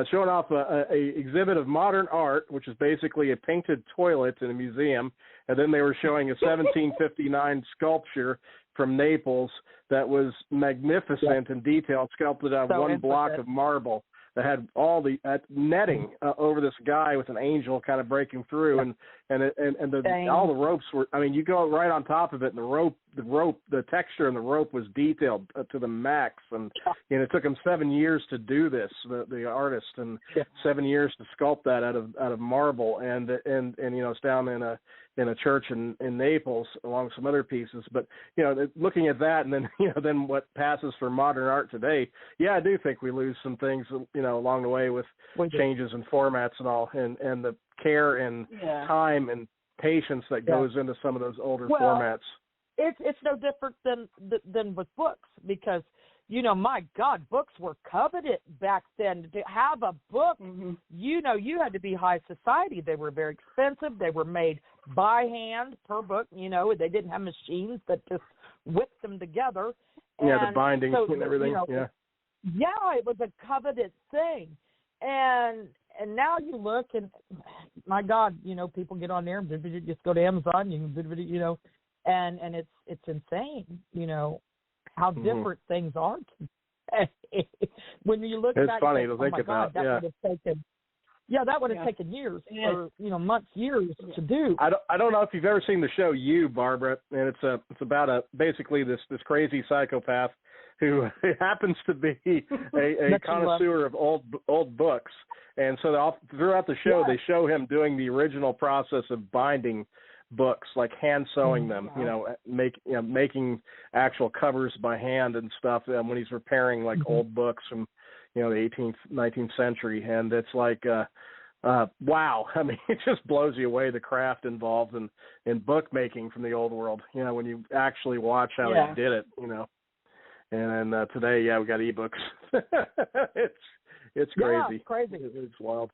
showing off a exhibit of modern art, which is basically a painted toilet in a museum, and then they were showing a 1759 sculpture from Naples that was magnificent in detail, sculpted on one block of marble, that had all the netting over this guy with an angel kind of breaking through, and all the ropes were. I mean, you go right on top of it, and the texture and the rope was detailed to the max, and it took him 7 years to do this, the artist, and 7 years to sculpt that out of marble, and it's down in a church in Naples, along with some other pieces. But looking at that, and then then what passes for modern art today, I do think we lose some things along the way with changes in formats and all, and the care and time and patience that goes into some of those older formats. It's no different than with books, because my God, books were coveted back then. To have a book, you had to be high society. They were very expensive. They were made by hand per book. They didn't have machines that just whipped them together. The binding and everything. It was a coveted thing, and now you look, and my God, people get on there and just go to Amazon, and it's insane, how different things are. When you look it's back, funny to think about. That would have taken years, or months, years to do. I don't know if you've ever seen the show You, Barbara, and it's about basically this crazy psychopath who happens to be a connoisseur of old books, and so throughout the show they show him doing the original process of binding books, like hand sewing them, making actual covers by hand and stuff, when he's repairing like old books from the 18th, 19th century, and it's like wow. I mean, it just blows you away, the craft involved in bookmaking from the old world, when you actually watch how they did it, and then today, we got ebooks. It's crazy. It's crazy. It's wild.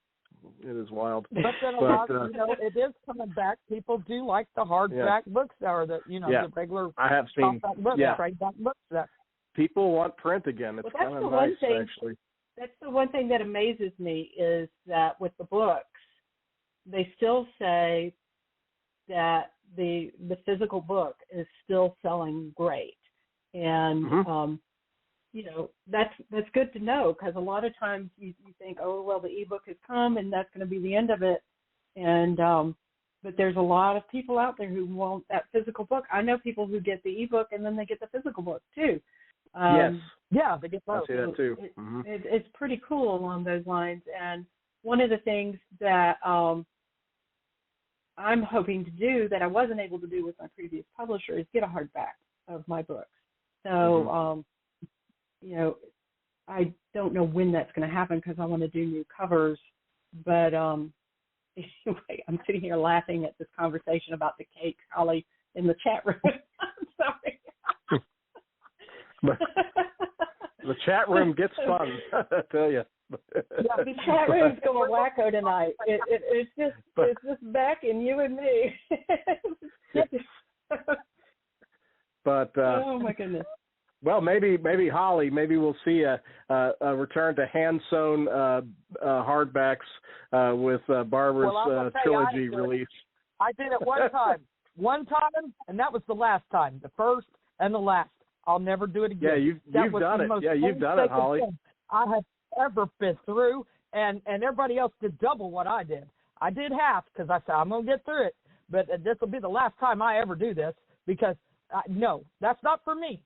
It is wild. But then a lot, it is coming back. People do like the hardback books, or the the regular. I have seen. Books that people want print again. It's kind of nice, actually. That's the one thing that amazes me, is that with the books, they still say that the physical book is still selling great. And that's good to know, because a lot of times you think, oh well, the ebook has come and that's going to be the end of it, and but there's a lot of people out there who want that physical book. I know people who get the ebook and then they get the physical book too. They get both. I see that too. It's pretty cool along those lines. And one of the things that I'm hoping to do that I wasn't able to do with my previous publisher is get a hardback of my books. So, I don't know when that's going to happen, because I want to do new covers. But anyway, I'm sitting here laughing at this conversation about the cake, Holly, in the chat room. I'm sorry. The chat room gets fun, I tell you. The chat room's going wacko tonight. It's just Beck and you and me. But oh my goodness. Well, maybe Holly. Maybe we'll see a return to hand-sewn hardbacks with Barbara's trilogy release. I did it one time, and that was the last time, the first and the last. I'll never do it again. Yeah, you've done it. Yeah, you've done it, Holly. I have ever been through, and everybody else did double what I did. I did half because I said I'm going to get through it, but this will be the last time I ever do this because no, that's not for me.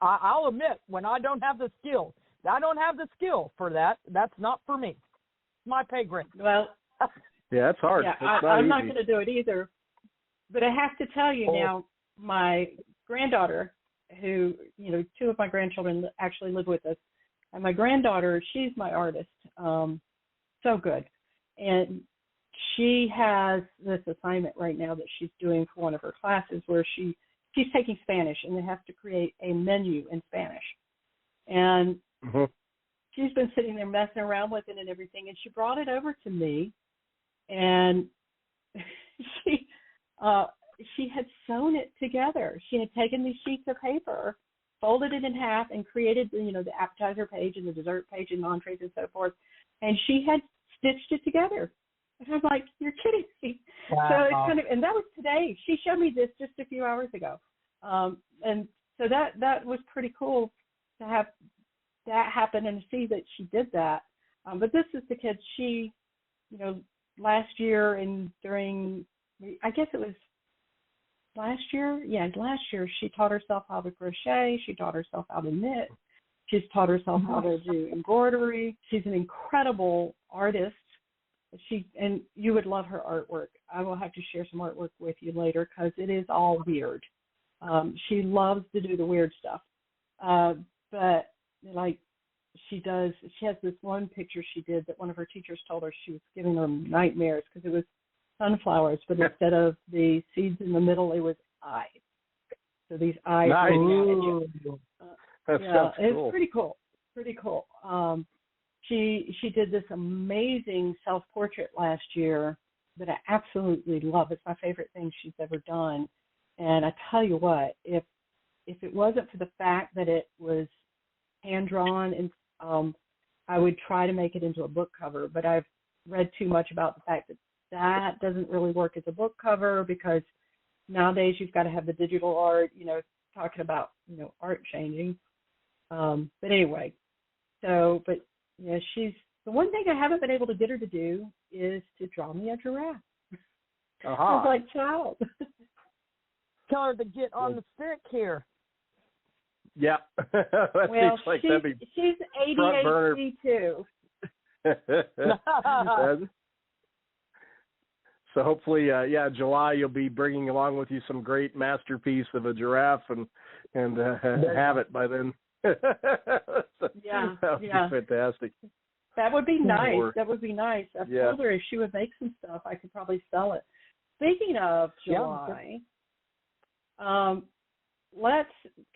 I'll admit when I don't have the skill. I don't have the skill for that. That's not for me. It's my pay grade. Well, yeah, it's hard. Yeah, I'm not going to do it either. But I have to tell you now, my granddaughter, who, two of my grandchildren actually live with us, and my granddaughter, she's my artist. So good. And she has this assignment right now that she's doing for one of her classes where she's taking Spanish, and they have to create a menu in Spanish. And she's been sitting there messing around with it and everything, and she brought it over to me, and she had sewn it together. She had taken these sheets of paper, folded it in half, and created, the appetizer page and the dessert page and entrees and so forth, and she had stitched it together. And I'm like, you're kidding me. Wow. So it's kind of, and that was today. She showed me this just a few hours ago. And so that was pretty cool to have that happen and to see that she did that. But this is the kid, she, last year and during, I guess it was last year. Yeah, last year she taught herself how to crochet. She taught herself how to knit. She's taught herself how to do embroidery. She's an incredible artist. And you would love her artwork. I will have to share some artwork with you later because it is all weird. She loves to do the weird stuff. But like she has this one picture she did that one of her teachers told her she was giving her nightmares because it was sunflowers, but instead of the seeds in the middle, it was eyes. So these eyes. Nice. It was pretty cool. Pretty cool. She did this amazing self-portrait last year that I absolutely love. It's my favorite thing she's ever done. And I tell you what, if it wasn't for the fact that it was hand-drawn, and I would try to make it into a book cover, but I've read too much about the fact that doesn't really work as a book cover because nowadays you've got to have the digital art, talking about, art changing. But anyway, she's, the one thing I haven't been able to get her to do is to draw me a giraffe. I was like, child. Tell her to get on the stick here. Yeah. Seems like she's ADHD too. So hopefully, July you'll be bringing along with you some great masterpiece of a giraffe and have it by then. Yeah, that would be fantastic. That would be nice. That would be nice. I told her if she would make some stuff, I could probably sell it. Speaking of July, can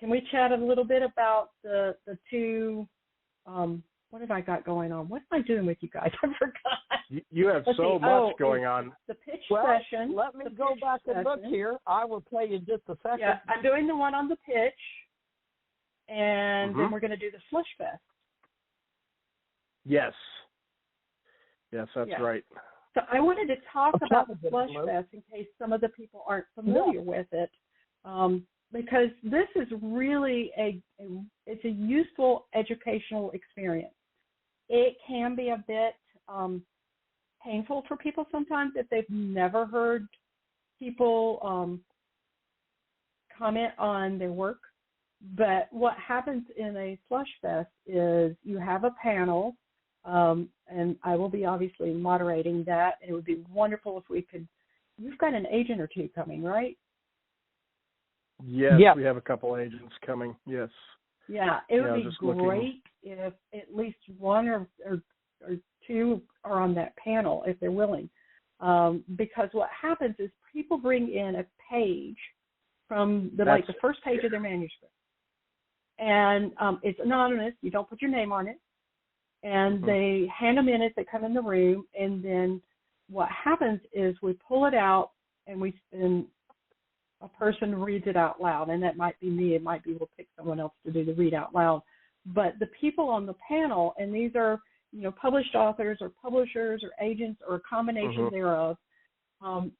we chat a little bit about the two? What have I got going on? What am I doing with you guys? I forgot. You have so much going on. The pitch session. Let me go back and look here. I will tell you in just a second. Yeah, I'm doing the one on the pitch, and then we're going to do the Slush Fest. Yes, that's right. So I wanted to talk about the Slush Fest in case some of the people aren't familiar with it, because this is really it's a useful educational experience. It can be a bit painful for people sometimes if they've never heard people comment on their work. But what happens in a Slush Fest is you have a panel, and I will be obviously moderating that. It would be wonderful if we could. You've got an agent or two coming, right? Yes, we have a couple agents coming. Yes. Yeah, it would be great if at least one or two are on that panel if they're willing, because what happens is people bring in a page from the first page of their manuscript, and it's anonymous. You don't put your name on it, and they hand them in as they come in the room, and then what happens is we pull it out and we a person reads it out loud, and that might be me. It might be we'll pick someone else to do the read out loud. But the people on the panel, and these are, published authors or publishers or agents or a combination thereof,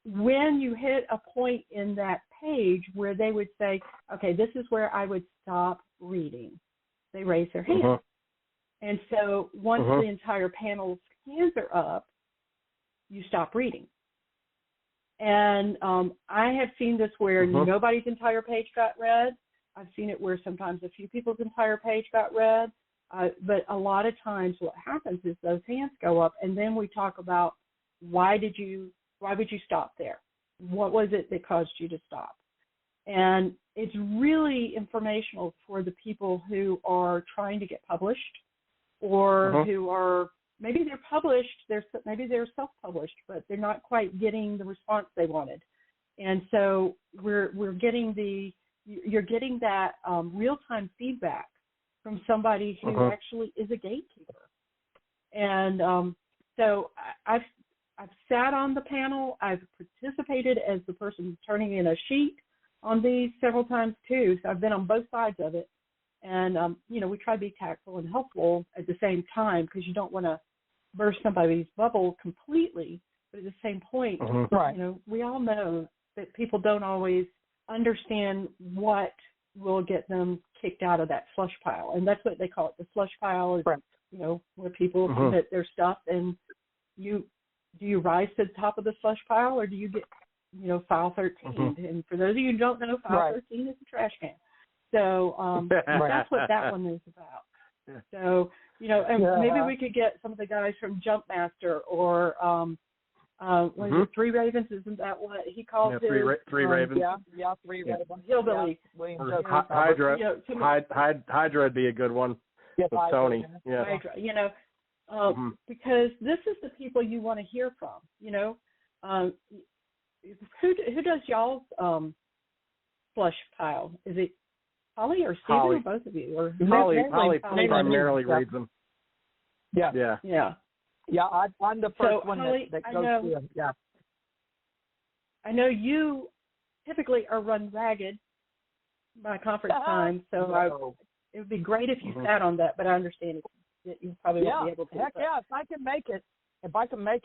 when you hit a point in that page where they would say, okay, this is where I would stop reading, they raise their hand. And so once the entire panel's hands are up, you stop reading. And I have seen this where nobody's entire page got read. I've seen it where sometimes a few people's entire page got read. But a lot of times what happens is those hands go up, and then we talk about why would you stop there? What was it that caused you to stop? And it's really informational for the people who are trying to get published, or who are, maybe they're published, maybe they're self-published, but they're not quite getting the response they wanted. And so you're getting that real-time feedback from somebody who actually is a gatekeeper. And so I've sat on the panel. I've participated as the person turning in a sheet on these several times too. So I've been on both sides of it. And, we try to be tactful and helpful at the same time, because you don't want to burst somebody's bubble completely. But at the same point, we all know that people don't always understand what will get them kicked out of that slush pile. And that's what they call it. The slush pile is, where people submit their stuff, and do you rise to the top of the slush pile, or do you get, file 13? And for those of you who don't know, file 13 is a trash can. So that's what that one is about. So, and maybe we could get some of the guys from Jumpmaster or was it Three Ravens? Isn't that what he calls it? Three Ravens. Yeah, Three Ravens. Hillbilly. Hydra. Hydra would be a good one with Tony. Yeah. Hydra, because this is the people you want to hear from. Who does y'all's slush pile? Is it Holly or Stephen, or both of you? Or Holly primarily reads them. Yeah. I'm the first one Holly, that goes through. Yeah. I know you typically are run ragged by conference time, so it would be great if you sat on that. But I understand that you probably won't be able to. Heck yeah! If I can make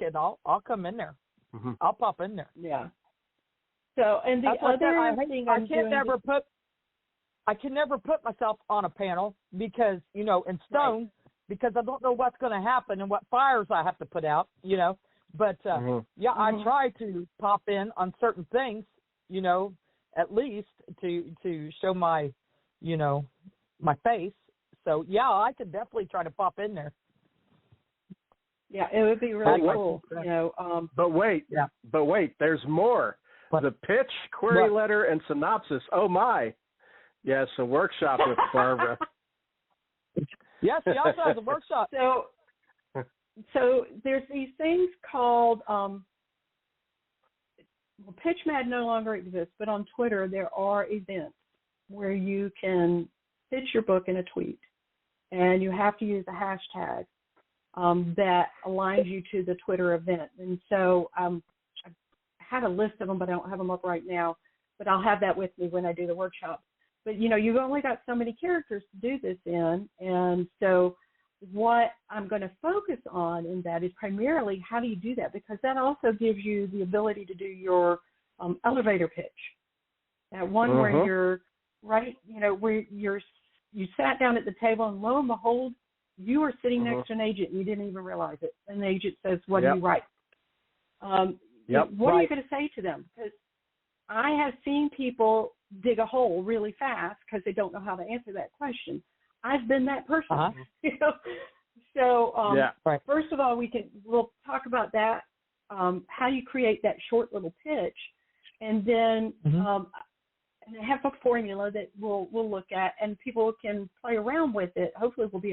it, I'll come in there. I'll pop in there. Yeah. So, and the other thing I can never put myself on a panel because, in stone, because I don't know what's going to happen and what fires I have to put out, But, I try to pop in on certain things, at least to show my, my face. So, I could definitely try to pop in there. Yeah, it would be really cool, But wait, there's more. The pitch, query letter, and synopsis. Oh, my. Yes, a workshop with Barbara. Yes, she also has a workshop. So there's these things called, PitchMad no longer exists, but on Twitter there are events where you can pitch your book in a tweet, and you have to use a hashtag that aligns you to the Twitter event. And so I had a list of them, but I don't have them up right now, but I'll have that with me when I do the workshop. But, you've only got so many characters to do this in, and so what I'm going to focus on in that is primarily how do you do that, because that also gives you the ability to do your elevator pitch. That one where you're where you sat down at the table and lo and behold, you were sitting next to an agent and you didn't even realize it. And the agent says, what do you write? What are you going to say to them? Because I have seen people dig a hole really fast because they don't know how to answer that question. I've been that person. So first of all, we'll talk about that, how you create that short little pitch, and then and I have a formula that we'll look at, and people can play around with it. Hopefully, they'll be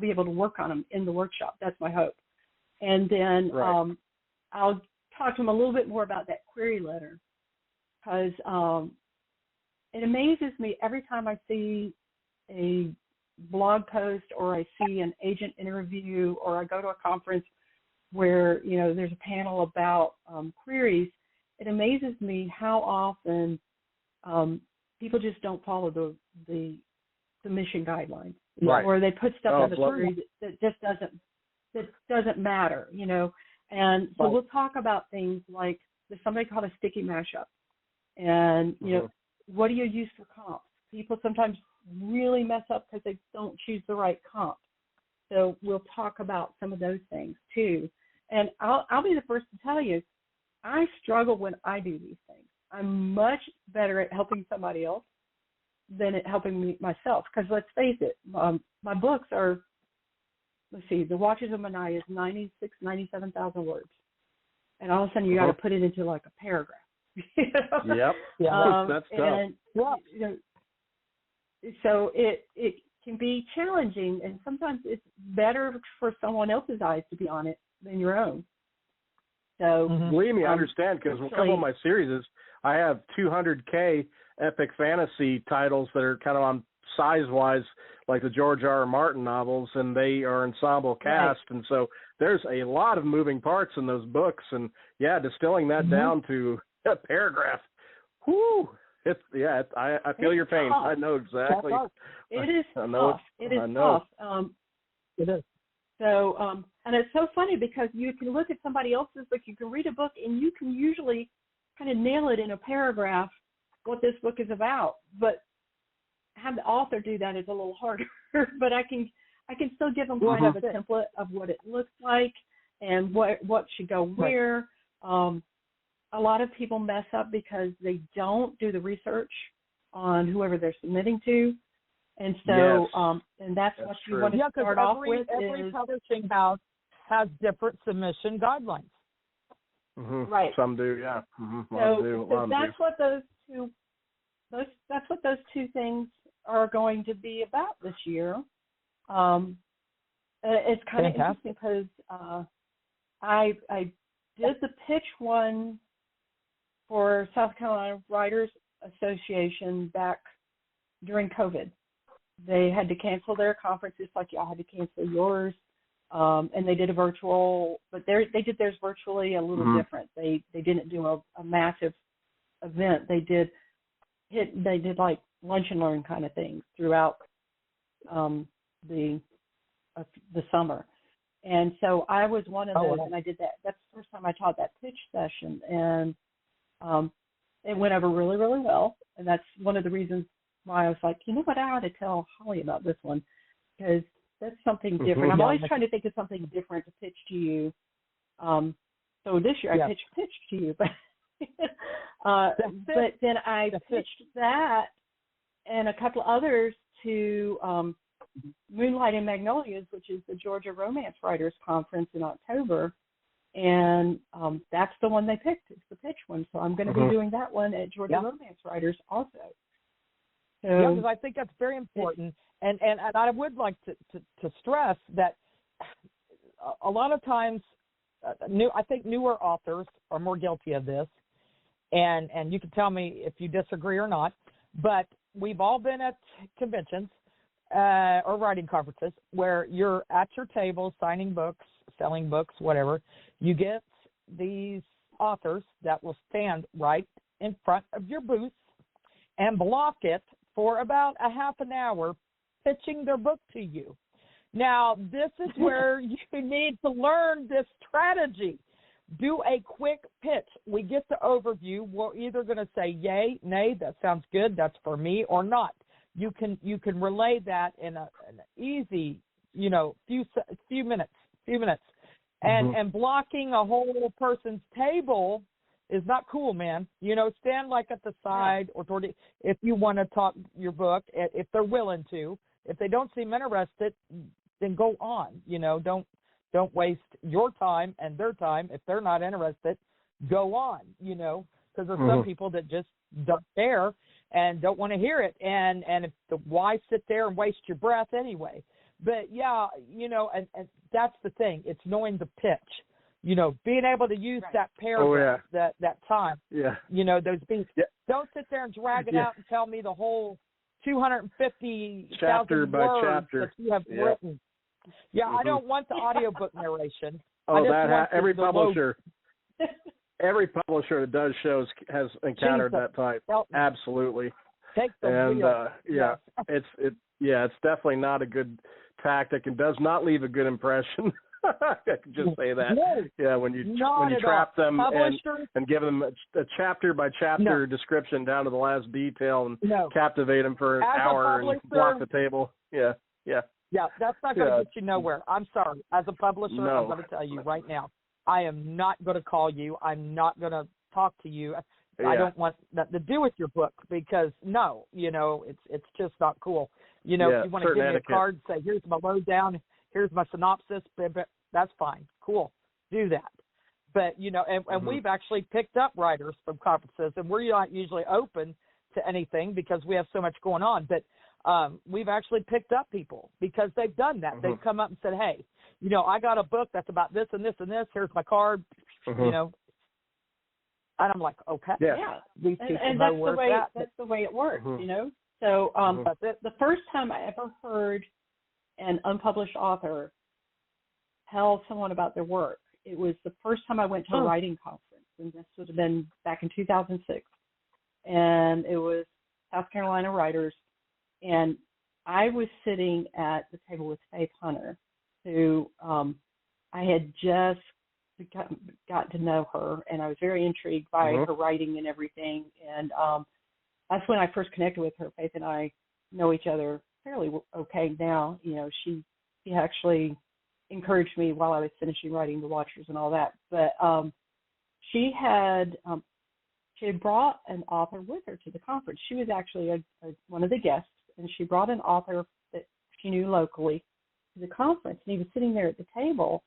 able to work on them in the workshop. That's my hope. And then I'll talk to them a little bit more about that query letter, because it amazes me every time I see a blog post or I see an agent interview or I go to a conference where, there's a panel about queries, it amazes me how often people just don't follow the submission guidelines, right. or they put stuff in the story that just doesn't matter, you know. And so we'll talk about things like there's something called a sticky mashup, and you know, what do you use for comps? People sometimes really mess up because they don't choose the right comp. So we'll talk about some of those things too. And I'll be the first to tell you, I struggle when I do these things. I'm much better at helping somebody else than at helping me myself. Because let's face it, my books are, let's see, The Watchers of Moniah is 97,000 words. And all of a sudden you got to put it into like a paragraph. You know? Yep. That's tough. And, you know, so it can be challenging, and sometimes it's better for someone else's eyes to be on it than your own. So believe me, I understand, because a couple of my series is I have 200K epic fantasy titles that are kind of on size-wise like the George R. R. Martin novels, and they are ensemble cast, and so there's a lot of moving parts in those books, and distilling that down to a paragraph, whoo! I feel your pain. Tough. I know exactly. It is tough. It is tough. It is. So, and it's so funny because you can look at somebody else's book, you can read a book, and you can usually kind of nail it in a paragraph what this book is about. But have the author do that is a little harder. But I can still give them kind of a template of what it looks like and what should go where. A lot of people mess up because they don't do the research on whoever they're submitting to. And so, and that's what you want to start off with. Every publishing house has different submission guidelines. Right. Some do, yeah. So that's what those two things are going to be about this year. It's kind of interesting because I did the pitch one for South Carolina Writers Association back during COVID. They had to cancel their conferences like y'all had to cancel yours, and they did a virtual, but they did theirs virtually a little different. They didn't do a massive event. They did like lunch and learn kind of things throughout the summer. And so I was one of those, and I did that. That's the first time I taught that pitch session, and it went over really, really well. And that's one of the reasons why I was like, you know what, I ought to tell Holly about this one, because that's something different. I'm always trying to think of something different to pitch to you. So this year I pitched to you, but but then I pitched that and a couple others to Moonlight and Magnolias, which is the Georgia Romance Writers Conference in October. And that's the one they picked. It's the pitch one. So I'm going to be doing that one at Georgia Romance Writers also. So, because I think that's very important. And I would like to stress that a lot of times, I think newer authors are more guilty of this. And you can tell me if you disagree or not. But we've all been at conventions or writing conferences where you're at your table signing books, selling books, whatever. You get these authors that will stand right in front of your booth and block it for about a half an hour pitching their book to you. Now, this is where you need to learn this strategy. Do a quick pitch. We get the overview. We're either going to say yay, nay, that sounds good, that's for me, or not. You can relay that in an easy, few minutes. And blocking a whole person's table is not cool, man. Stand like at the side or toward if you want to talk your book, if they're willing to. If they don't seem interested, then go on. Don't waste your time and their time. If they're not interested, go on, because there's some people that just don't care and don't want to hear it. And why sit there and waste your breath anyway? But, and that's the thing. It's knowing the pitch, being able to use that paragraph, that time. Yeah. Those beats. Yeah. Don't sit there and drag it out and tell me the whole 250,000 chapter by words chapter that you have written. Yeah, I don't want the audiobook narration. Every publisher. every publisher that does shows has encountered that type. Absolutely. Take the and wheel. it's definitely not a good tactic and does not leave a good impression. I can just say that. No, when you trap them and give them a chapter by chapter description down to the last detail and captivate them for an hour and block the table. Yeah, that's not going to get you nowhere. I'm sorry. As a publisher, I'm going to tell you right now, I am not going to call you. I'm not going to talk to you. I don't want that to do with your book because it's just not cool. If you want to give me a card, say here's my lowdown, here's my synopsis, that's fine, cool, do that. But and we've actually picked up writers from conferences, and we're not usually open to anything because we have so much going on. But we've actually picked up people because they've done that. They've come up and said, hey, I got a book that's about this and this and this. Here's my card, And I'm like, okay, these people and know where that's the way it works, So the first time I ever heard an unpublished author tell someone about their work, it was the first time I went to a writing conference, and this would have been back in 2006, and it was South Carolina writers, and I was sitting at the table with Faith Hunter, who I had just got to know her, and I was very intrigued by her writing and everything, and that's when I first connected with her. Faith and I know each other fairly okay now. She actually encouraged me while I was finishing writing The Watchers and all that, but she had brought an author with her to the conference. She was actually one of the guests, and she brought an author that she knew locally to the conference, and he was sitting there at the table,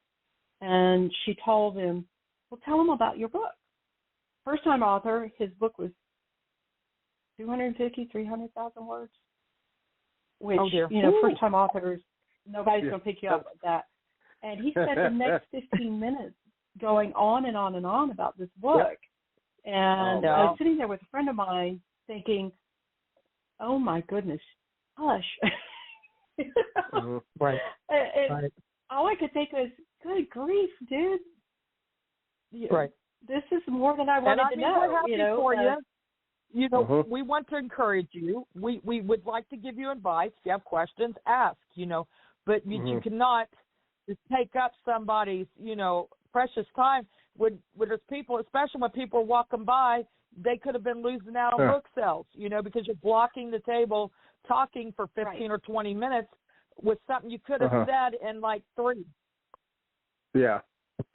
and she told him, well, tell him about your book. First-time author, his book was 250, 300,000 words, which, first-time authors, nobody's going to pick you up with that. And he spent the next 15 minutes going on and on and on about this book. And I was sitting there with a friend of mine thinking, oh, my goodness, hush. Right. And all I could think was, good grief, dude. Right. This is more than I wanted to know. We're happy for you. We want to encourage you. We would like to give you advice. If you have questions, ask, but you cannot just take up somebody's, precious time. When there's people, especially when people are walking by, they could have been losing out on book sales, because you're blocking the table talking for 15 or 20 minutes with something you could have said in like 3. Yeah.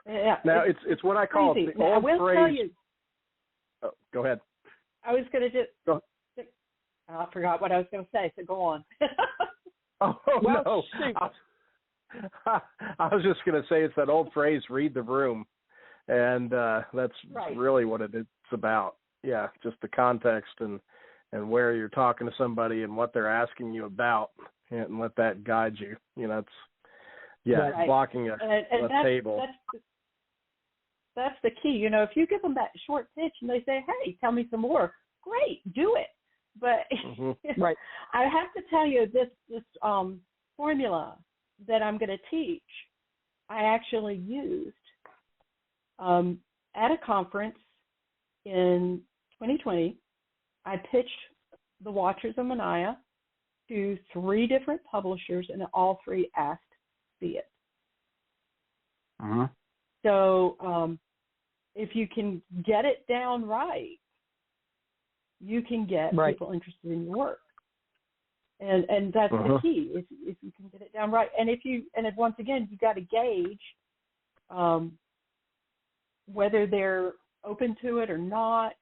Now it's what I call the old phrase. Tell you. Oh, go ahead. I was going to just. I forgot what I was going to say, so go on. No. I was just going to say it's that old phrase, read the room. And that's really what it's about. Yeah, just the context and where you're talking to somebody and what they're asking you about, and let that guide you. It's blocking a table. That's the key. If you give them that short pitch and they say, hey, tell me some more, great, do it. But I have to tell you this formula that I'm going to teach, I actually used at a conference in 2020. I pitched The Watchers of Moniah to 3 different publishers, and all 3 asked to see it. So if you can get it down right, you can get people interested in your work. And that's the key, if you can get it down right. And if once again, you got to gauge whether they're open to it or not.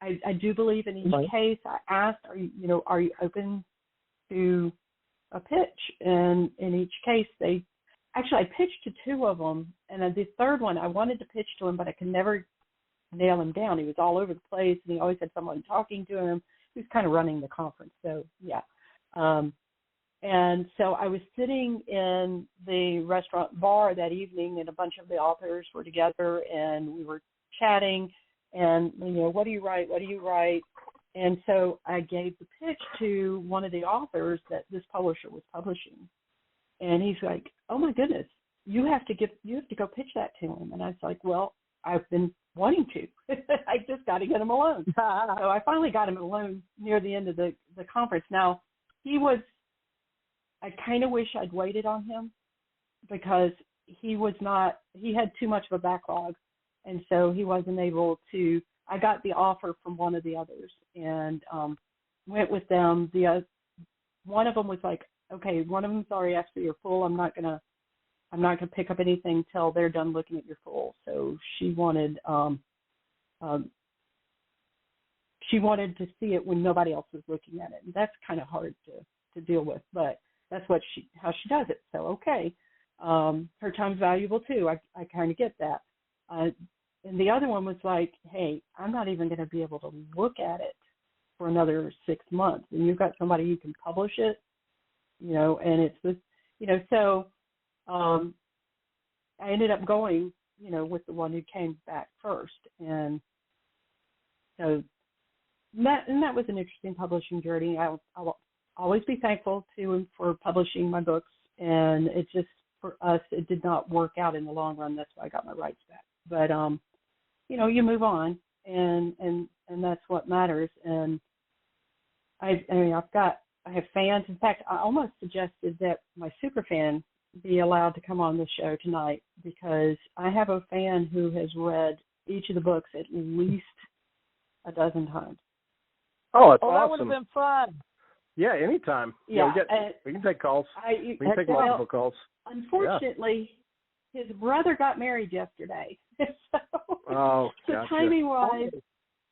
I do believe in each case I asked, are you open to a pitch? And in each case, I pitched to 2 of them, and the third one I wanted to pitch to him, but I could never nail him down. He was all over the place, and he always had someone talking to him. He was kind of running the conference, so yeah. And so I was sitting in the restaurant bar that evening, and a bunch of the authors were together, and we were chatting, and, what do you write? What do you write? And so I gave the pitch to one of the authors that this publisher was publishing. And he's like, oh, my goodness, you have to go pitch that to him. And I was like, well, I've been wanting to. I just got to get him alone. So I finally got him alone near the end of the conference. Now, I kind of wish I'd waited on him because he had too much of a backlog. And so he wasn't able to, I got the offer from one of the others and went with them. One of them was like, okay, one of them's already asked for your full. I'm not gonna pick up anything till they're done looking at your full. So she wanted to see it when nobody else was looking at it. And that's kind of hard to deal with, but that's how she does it. So, okay. Her time's valuable too. I kind of get that. And the other one was like, hey, I'm not even going to be able to look at it for another 6 months. And you've got somebody who can publish it, and it's this, so I ended up going, with the one who came back first. And so that was an interesting publishing journey. I'll always be thankful to him for publishing my books. And it just, for us, it did not work out in the long run. That's why I got my rights back. But, you move on, and that's what matters. And I have fans. In fact, I almost suggested that my super fan be allowed to come on the show tonight because I have a fan who has read each of the books at least a dozen times. Oh, it's awesome. That would have been fun. Yeah, anytime. Yeah, we can take calls. We can take multiple calls. Unfortunately, his brother got married yesterday. So gotcha. timing-wise,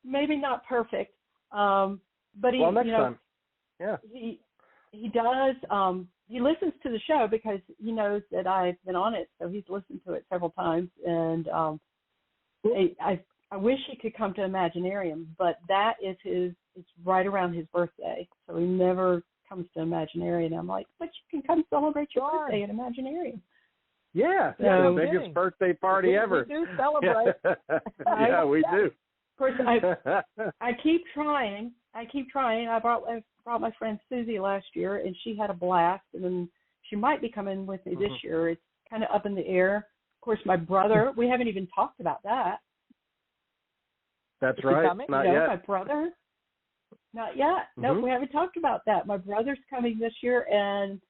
maybe not perfect. But he, next time. Yeah. He does. He listens to the show because he knows that I've been on it, so he's listened to it several times. And I wish he could come to Imaginarium, but that is it's right around his birthday, so he never comes to Imaginarium. I'm like, but you can come celebrate your birthday at Imaginarium. Yeah, the biggest birthday party ever. We do celebrate. Yeah, we do. Of course, I keep trying. I brought my friend Susie last year, and she had a blast. And then she might be coming with me this year. It's kind of up in the air. Of course, my brother. We haven't even talked about that. That's right. Not yet. My brother. Not yet. No, we haven't talked about that. My brother's coming this year, and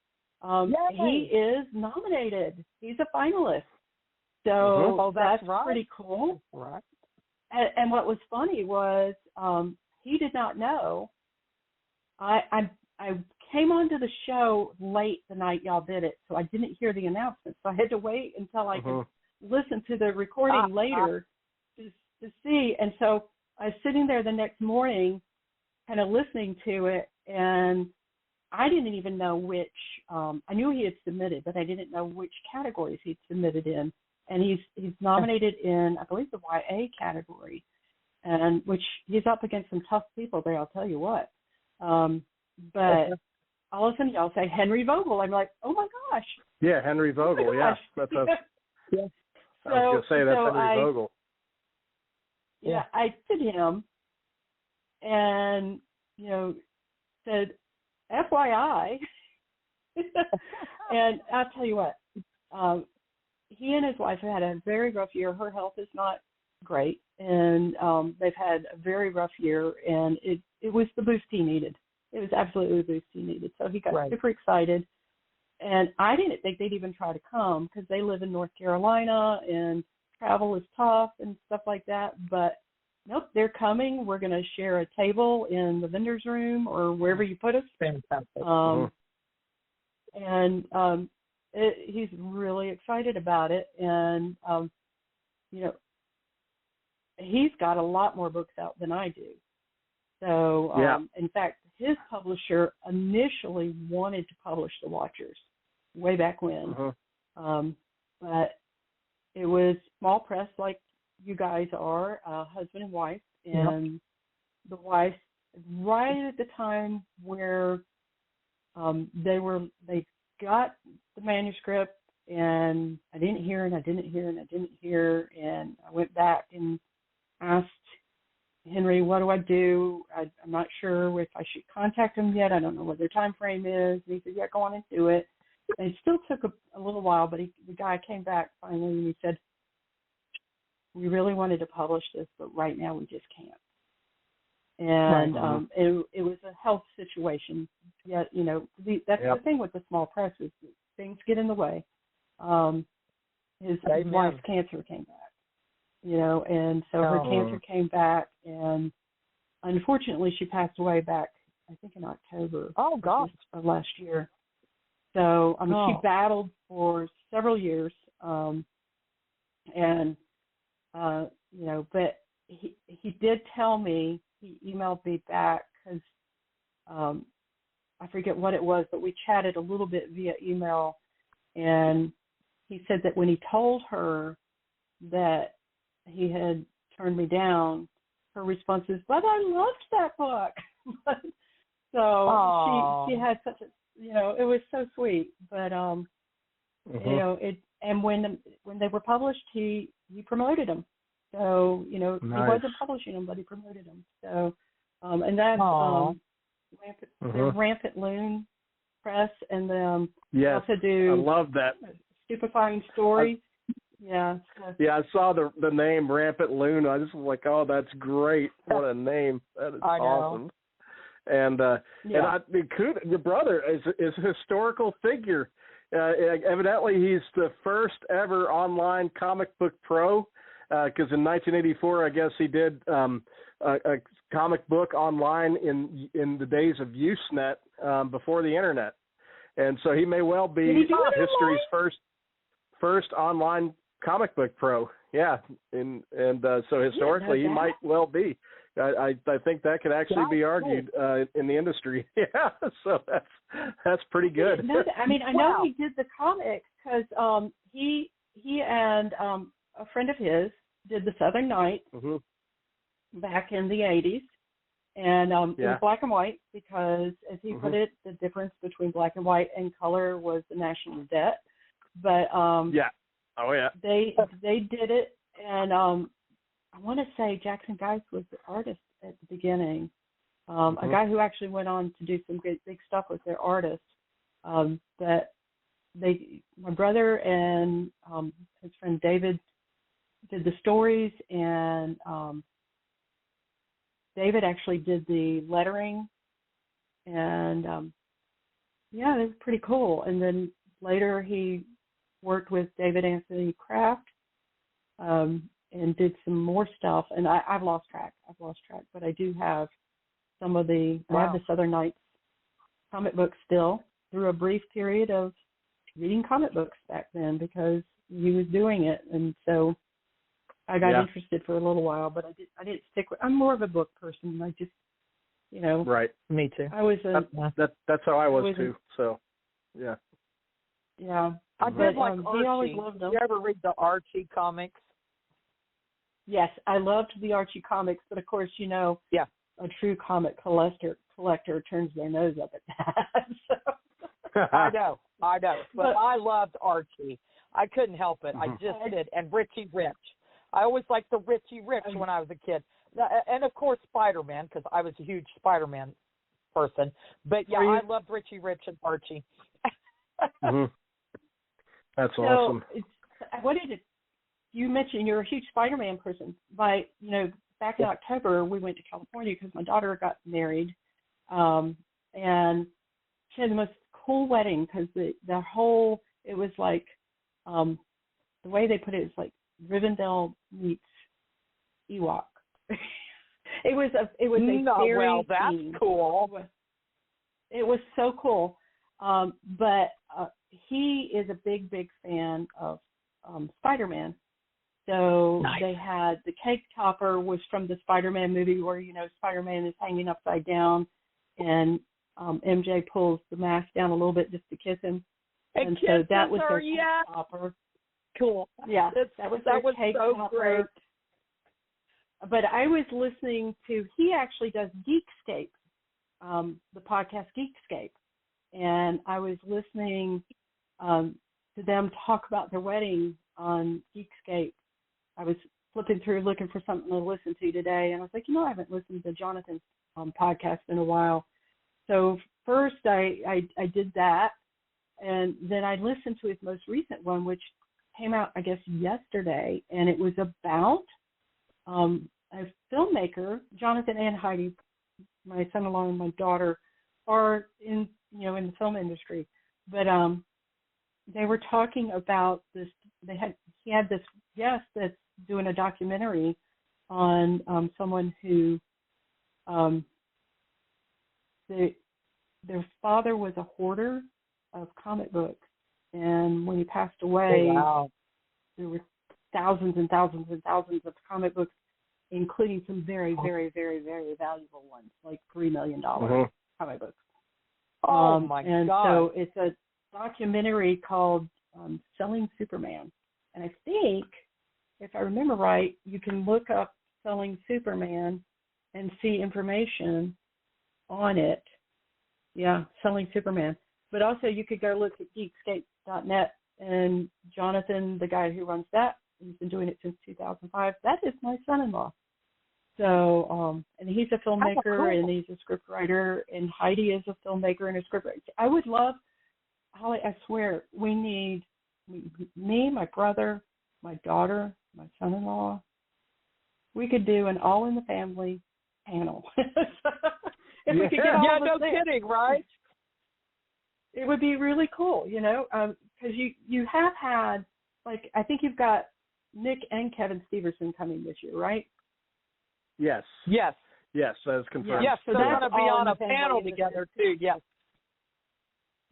he is nominated. He's a finalist. So that's pretty cool. Right. And what was funny was he did not know. I came onto the show late the night y'all did it, so I didn't hear the announcement. So I had to wait until I could listen to the recording later to see. And so I was sitting there the next morning kind of listening to it, and I didn't even know which, I knew he had submitted, but I didn't know which categories he'd submitted in. And he's nominated in, I believe, the YA category, and which he's up against some tough people there, I'll tell you what. But all of a sudden y'all say Henry Vogel. I'm like, oh my gosh. Yeah, Henry Vogel, yeah. That's I was going to say that's Henry Vogel. Yeah, I did him and, said, FYI. And I'll tell you what, he and his wife have had a very rough year. Her health is not great, and they've had a very rough year, and it was the boost he needed. It was absolutely the boost he needed. So he got super excited, and I didn't think they'd even try to come because they live in North Carolina, and travel is tough and stuff like that, but nope, they're coming. We're going to share a table in the vendor's room or wherever you put us. Fantastic. And he's really excited about it. And, he's got a lot more books out than I do. So, in fact, his publisher initially wanted to publish The Watchers way back when. But it was small press like you guys are, husband and wife, and the wife, right at the time where they got the manuscript, and I didn't hear, and I went back and asked Henry, what do I do? I'm not sure if I should contact him yet. I don't know what their time frame is. And he said, yeah, go on and do it. And it still took a little while, but the guy came back finally, and he said, we really wanted to publish this, but right now we just can't. And it was a health situation. Yet, that's the thing with the small press is that things get in the way. His wife's cancer came back, and so her cancer came back, and unfortunately she passed away back, I think, in October of last year. So she battled for several years, but he did tell me, he emailed me back because I forget what it was, but we chatted a little bit via email, and he said that when he told her that he had turned me down, her response is, "But I loved that book." So she had such a, it was so sweet. But and when they were published, he promoted them. So he wasn't publishing them, but he promoted them. So and that's Rampant Loon Press, and also do. I love that. Stupefying Stories. Yeah, I saw the name Rampant Loon. I just was like, oh, that's great. What a name. That is awesome. And your brother is a historical figure. Evidently, he's the first ever online comic book pro, because in 1984, I guess he did a comic book online in the days of Usenet, before the internet. And so he may well be history's first online comic book pro. Yeah, so historically he might well be. I think that could actually be argued in the industry. Yeah, so that's pretty good. I know he did the comics because he and a friend of his did the Southern Night back in the 80s, and it was black and white because, as he put it, the difference between black and white and color was the national debt. But they did it, and I want to say Jackson Geist was the artist at the beginning, a guy who actually went on to do some great big stuff with their artists. But my brother and his friend David did the stories, and David actually did the lettering, and it was pretty cool. And then later he worked with David Anthony Kraft, and did some more stuff. And I've lost track, but I do have some of I have the Southern Nights comic books still, through a brief period of reading comic books back then because he was doing it. And so I got interested for a little while, but I didn't stick with. I'm more of a book person. I just, Right. Me too. I was that's how I was too. So, yeah. Yeah. I did like Archie. He always loved them. Did you ever read the Archie comics? Yes, I loved the Archie comics, but of course, a true comic collector turns their nose up at that. So. I know. But I loved Archie. I couldn't help it. I just did. And Richie Rich. I always liked the Richie Rich when I was a kid. And, of course, Spider-Man, because I was a huge Spider-Man person. But, I loved Richie Rich and Archie. That's awesome. You mentioned you're a huge Spider-Man person. Back in October, we went to California because my daughter got married. And she had the most cool wedding because it was like, the way they put it is like Rivendell meets Ewok. It was a fairy well, that's theme. Cool. It was so cool. But he is a big fan of Spider-Man. So They had the cake topper was from the Spider-Man movie where, Spider-Man is hanging upside down and MJ pulls the mask down a little bit just to kiss him. And so that was their cake topper. Cool. Yeah, that was cake so topper. great. But I was listening to, he actually does Geekscape, the podcast Geekscape. And I was listening to them talk about their wedding on Geekscape. I was flipping through looking for something to listen to today, and I was like, I haven't listened to Jonathan's podcast in a while. So first I did that, and then I listened to his most recent one, which came out, I guess, yesterday, and it was about a filmmaker, Jonathan and Heidi, my son-in-law and my daughter, are in the film industry, but they were talking about this. He had this guest that's doing a documentary on someone who their father was a hoarder of comic books, and when he passed away, there were thousands and thousands and thousands of comic books, including some very, very, very, very valuable ones, like $3 million comic books. My and God. So it's a documentary called Selling Superman. And I think, if I remember right, you can look up Selling Superman and see information on it. Yeah, Selling Superman. But also you could go look at geekscape.net, and Jonathan, the guy who runs that, he's been doing it since 2005. That is my son-in-law. So, and he's a filmmaker and he's a scriptwriter, and Heidi is a filmmaker and a scriptwriter. I would love, Holly, I swear, we need me, my brother, my daughter, my son-in-law. We could do an all in the family panel. If we could get all of us there. Kidding, right? It would be really cool, because you have had, like, I think you've got Nick and Kevin Steverson coming this year, right? Yes. Yes. Yes, that is confirmed. Yes, so they're going to be on a panel family together, too, yes.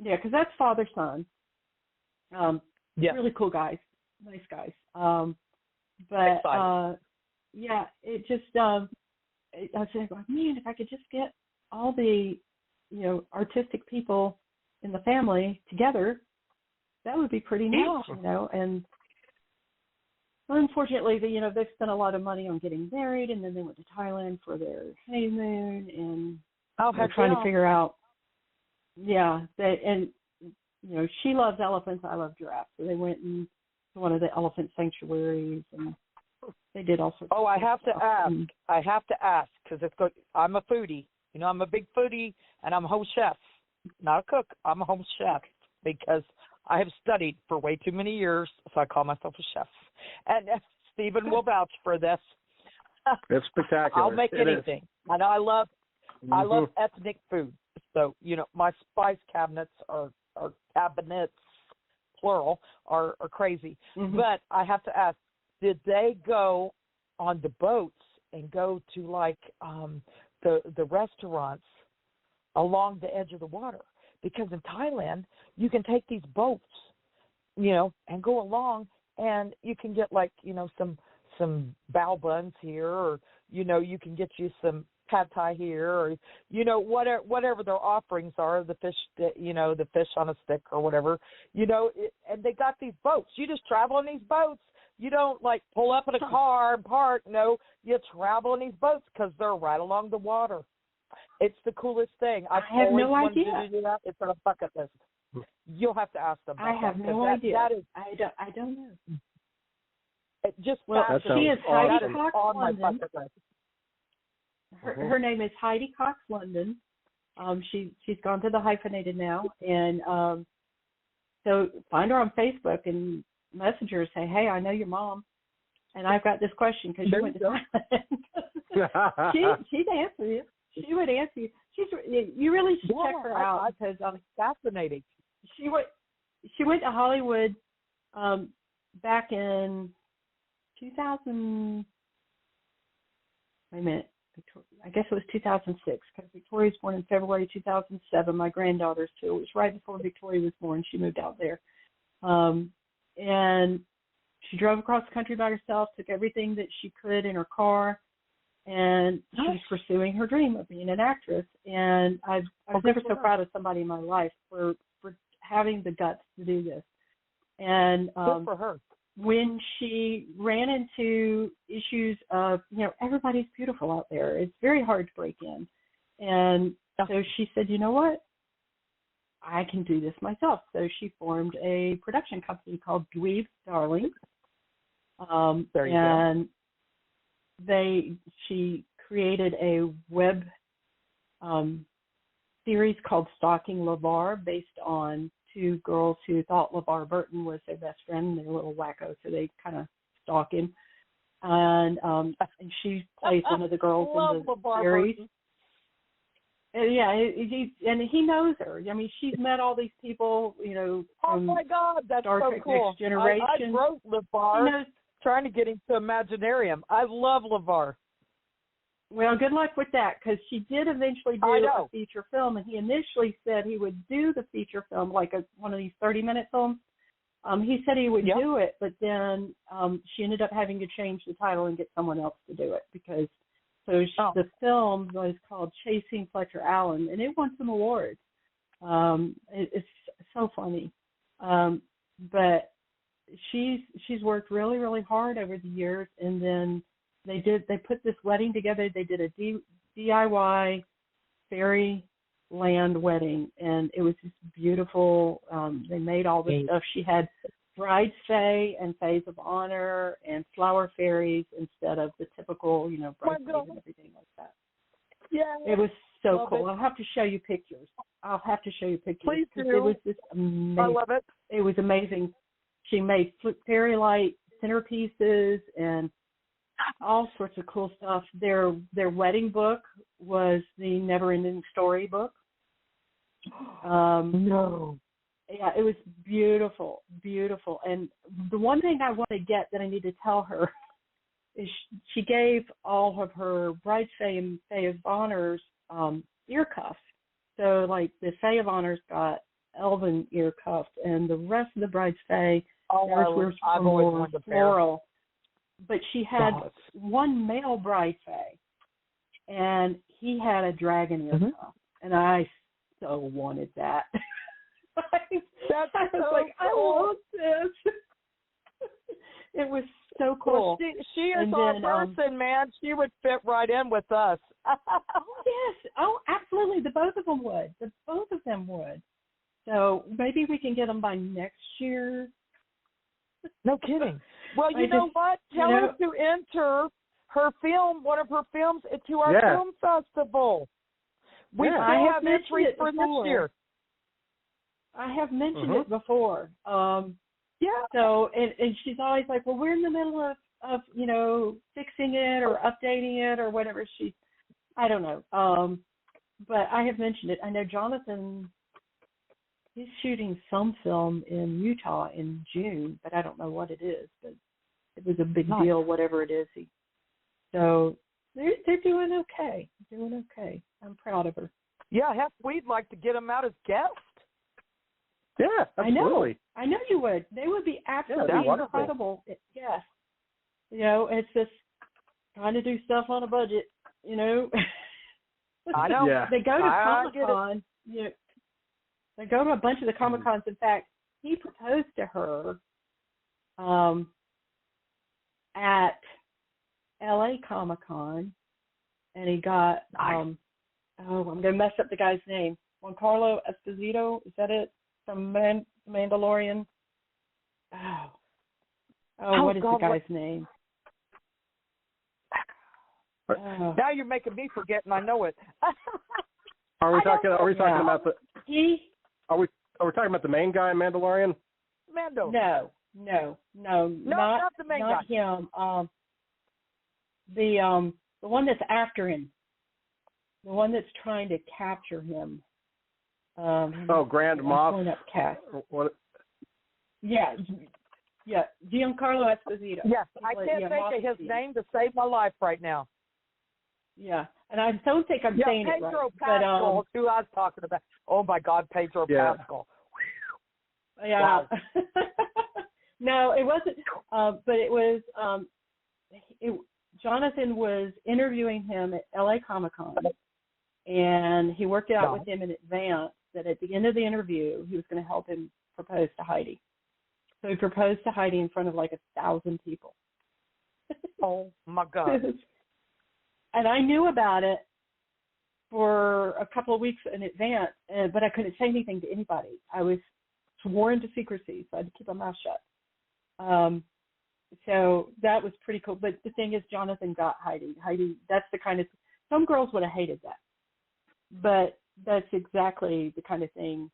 Yeah, because that's father-son. Yes. Really cool guys, nice guys. Yeah, it just, I was saying, man, if I could just get all the, artistic people in the family together, that would be pretty neat, and unfortunately, they've spent a lot of money on getting married, and then they went to Thailand for their honeymoon, and they're trying to figure out, she loves elephants, I love giraffes, so they went to one of the elephant sanctuaries, and they did all sorts of I stuff. have to ask, because I'm a foodie. I'm a big foodie, and I'm a home chef. Not a cook. I'm a home chef because I have studied for way too many years, so I call myself a chef. And Stephen will vouch for this. It's spectacular. I'll make anything. I know I love ethnic food. So, my spice cabinets are cabinets, plural, are crazy. But I have to ask, did they go on the boats and go to like the restaurants along the edge of the water? Because in Thailand, you can take these boats, and go along, and you can get like, some bao buns here, or, you can get you some pad thai here, or, whatever their offerings are, the fish, the fish on a stick or whatever, and they got these boats. You just travel on these boats. You don't like pull up in a car and park. No, you travel in these boats because they're right along the water. It's the coolest thing. I have no idea. To do that. It's on a bucket list. You'll have to ask them. I have no idea. I don't know. It just she is Heidi Cox on London. my bucket list. Her name is Heidi Cox London. She's gone to the hyphenated now, and so find her on Facebook and message her and say, hey, I know your mom, and I've got this question because you went to Thailand. She'd answer you. She would answer you. You really should check her out because fascinating. She went to Hollywood back in 2000. Wait a minute. I guess it was 2006 because Victoria was born in February 2007. My granddaughter's too. It was right before Victoria was born. She moved out there. And she drove across the country by herself, took everything that she could in her car, and she was pursuing her dream of being an actress. And I was never so proud of somebody in my life for having the guts to do this. And good for her. When she ran into issues of, everybody's beautiful out there. It's very hard to break in. And so she said, you know what? I can do this myself. So she formed a production company called Dweeb's Darling. She created a web series called Stalking LeVar based on two girls who thought LeVar Burton was their best friend. They're a little wacko, so they kind of stalk him. And she plays one of the girls in the LeVar series. Burton. And he knows her. I mean, she's met all these people, you know, Oh from my God, that's Star so Trek cool. Next Generation. I wrote She LeVar, knows. trying to get him to Imaginarium. I love LeVar. Well, good luck with that, because she did eventually do I know. a feature film, and he initially said he would do the feature film, like one of these 30-minute films. He said he would do it, but then she ended up having to change the title and get someone else to do it, because the film was called Chasing Fletcher Allen, and it won some awards. It's so funny. But she's worked really, really hard over the years, and then they put this wedding together. They did a DIY fairyland wedding, and it was just beautiful. They made all this stuff. She had brides fae and fays of honor and flower fairies instead of the typical, you know, bridesmaids and everything like that. Yeah, it was so love cool. it. I'll have to show you pictures. Please do. It was just amazing. I love it. It was amazing. She made fairy light centerpieces and all sorts of cool stuff. Their wedding book was the Never Ending Story book. No. Yeah, it was beautiful, beautiful. And the one thing I want to get that I need to tell her is she gave all of her brides fae and fae of honors ear cuffs. So, like, the fae of honors got elven ear cuffs, and the rest of the brides fae, theirs were more floral. But she had one male bride fae, and he had a dragon ear cuff, and I so wanted that. I was like, I want this. It was so cool. Well, she is our person, man. She would fit right in with us. Oh, yes. Oh, absolutely. The both of them would. So maybe we can get them by next year. No kidding. Well, you know what? Tell her to enter her film, one of her films, into our film festival. We still have entries for this year. I have mentioned it before. So, and she's always like, well, we're in the middle of you know, fixing it or updating it or whatever. I don't know. But I have mentioned it. I know Jonathan, he's shooting some film in Utah in June, but I don't know what it is. But it was a big deal, whatever it is. So they're doing okay. I'm proud of her. Yeah, heck, we'd like to get them out as guests. Yeah, absolutely. I know you would. They would be absolutely incredible. Yes. You know, it's just trying to do stuff on a budget, you know. I know. Yeah. They go to Comic-Con. You know, they go to a bunch of the Comic-Cons. In fact, he proposed to her at LA Comic-Con, and he got, I'm going to mess up the guy's name. Giancarlo Esposito, is that it? From Mandalorian. What is the guy's name? Now you're making me forget, and I know it. Are we talking about the? Are we talking about the main guy in Mandalorian? Mando. No, not the main guy. Not him. The one that's after him. The one that's trying to capture him. Grand Moff. What? Yeah, Giancarlo Esposito. Yes, I can't think of his name to save my life right now. Yeah, and I don't think I'm saying it right. Pedro Pascal, who I was talking about. Oh my God, Pedro Pascal. Yeah. Wow. No, it wasn't. But it was. Jonathan was interviewing him at LA Comic-Con, and he worked it out with him in advance that at the end of the interview he was going to help him propose to Heidi. So he proposed to Heidi in front of like 1,000 people. Oh my God. And I knew about it for a couple of weeks in advance, but I couldn't say anything to anybody. I was sworn to secrecy, so I had to keep my mouth shut. So that was pretty cool. But the thing is, Jonathan got Heidi. That's the kind of, some girls would have hated that. But that's exactly the kind of thing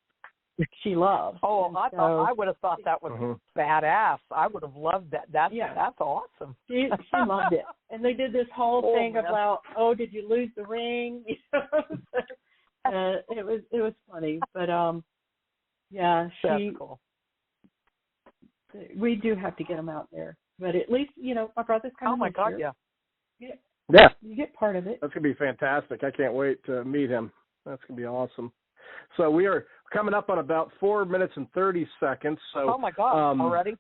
she loves. Oh, I would have thought that was badass. I would have loved that. That's awesome. She loved it. And they did this whole thing about, did you lose the ring? It was funny, but that's cool. We do have to get them out there, but at least my brother's coming. Oh my God, here. Yeah, you get part of it. That's gonna be fantastic. I can't wait to meet him. That's gonna be awesome. So we are coming up on about 4 minutes and 30 seconds. So oh my God, already?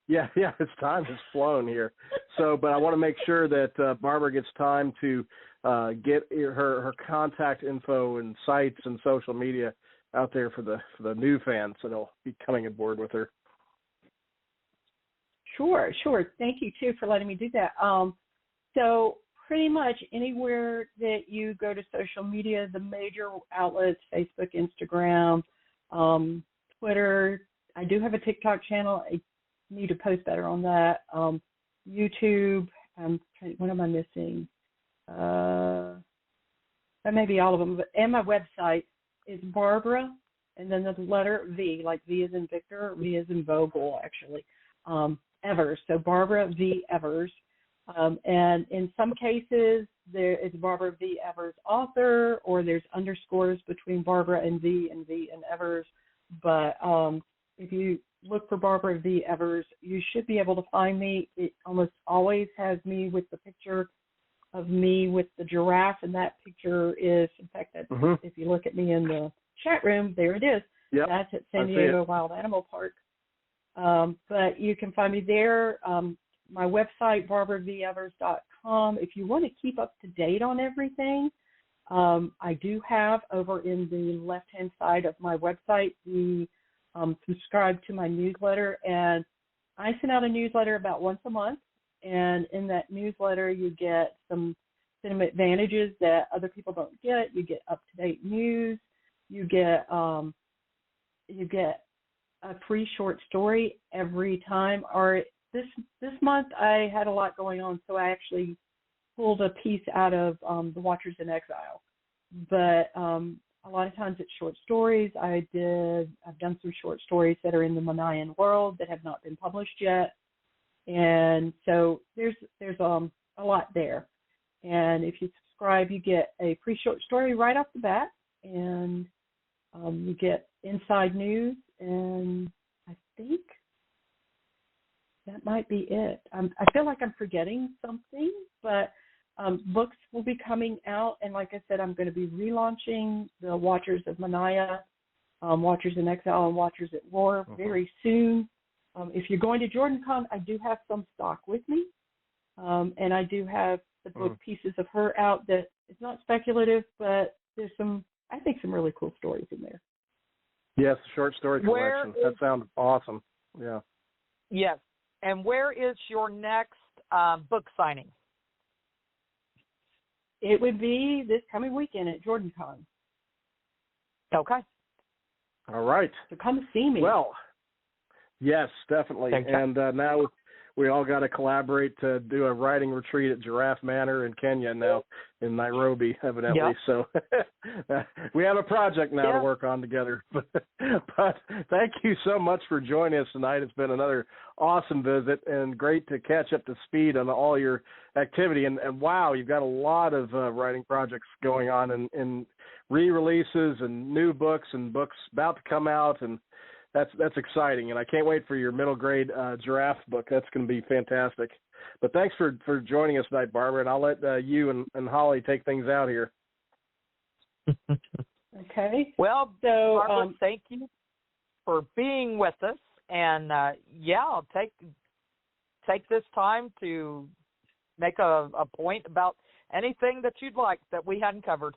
Yeah, it's time has flown here. So, but I want to make sure that Barbara gets time to get her contact info and sites and social media out there for the new fans that'll be coming aboard with her. Sure. Thank you too for letting me do that. So pretty much anywhere that you go to social media, the major outlets, Facebook, Instagram, Twitter. I do have a TikTok channel. I need to post better on that. YouTube. What am I missing? That may be all of them. And my website is Barbara, and then the letter V, like V as in Victor, V as in Vogel, actually. Evers. So Barbara V. Evers. And in some cases, there is Barbara V. Evers author, or there's underscores between Barbara and V and Evers. But if you look for Barbara V. Evers, you should be able to find me. It almost always has me with the picture of me with the giraffe, and that picture is, in fact, if you look at me in the chat room, there it is. Yep, that's at San Diego Wild Animal Park. But you can find me there. My website, barbaraVevers.com. If you want to keep up to date on everything, I do have over in the left-hand side of my website the subscribe to my newsletter. And I send out a newsletter about once a month. And in that newsletter, you get some advantages that other people don't get. You get up-to-date news. You get a free short story every time. Or this month I had a lot going on, so I actually pulled a piece out of the Watchers in Exile. But a lot of times it's short stories. I've done some short stories that are in the Moniah world that have not been published yet. And so there's a lot there. And if you subscribe, you get a free short story right off the bat, and you get inside news, and I think that might be it. I feel like I'm forgetting something, but books will be coming out, and like I said, I'm going to be relaunching the Watchers of Moniah, Watchers in Exile, and Watchers at War very soon. If you're going to JordanCon, I do have some stock with me, and I do have the book Pieces of Her out that it's not speculative, but there's some really cool stories in there. Yes, short story collection. That sounds awesome. Yeah. Yes. And where is your next book signing? It would be this coming weekend at JordanCon. Okay. All right. So come see me. Well, yes, definitely. And now we all got to collaborate to do a writing retreat at Giraffe Manor in Kenya now, in Nairobi, evidently. Yep. So we have a project now to work on together. But thank you so much for joining us tonight. It's been another awesome visit and great to catch up to speed on all your activity. And wow, you've got a lot of writing projects going on in re-releases and new books and books about to come out, and that's exciting, and I can't wait for your middle grade giraffe book. That's going to be fantastic. But thanks for joining us tonight, Barbara, and I'll let you and Holly take things out here. Okay. Well, so Barbara, thank you for being with us, and I'll take this time to make a point about anything that you'd like that we hadn't covered.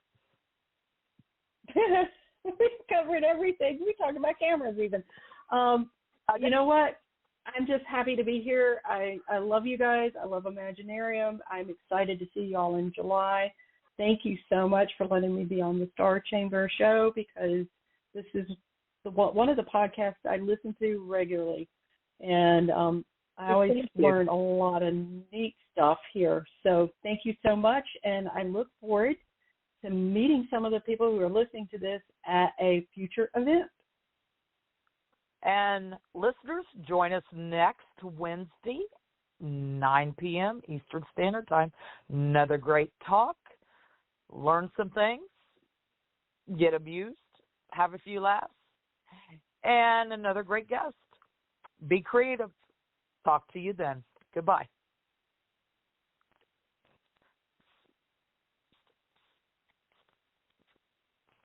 We covered everything. We talked about cameras even. You know what? I'm just happy to be here. I love you guys. I love Imaginarium. I'm excited to see you all in July. Thank you so much for letting me be on the Star Chamber show, because this is one of the podcasts I listen to regularly. And I always learn a lot of neat stuff here. So thank you so much, and I look forward to meeting some of the people who are listening to this at a future event. And listeners, join us next Wednesday, 9 p.m. Eastern Standard Time. Another great talk. Learn some things. Get amused. Have a few laughs. And another great guest. Be creative. Talk to you then. Goodbye.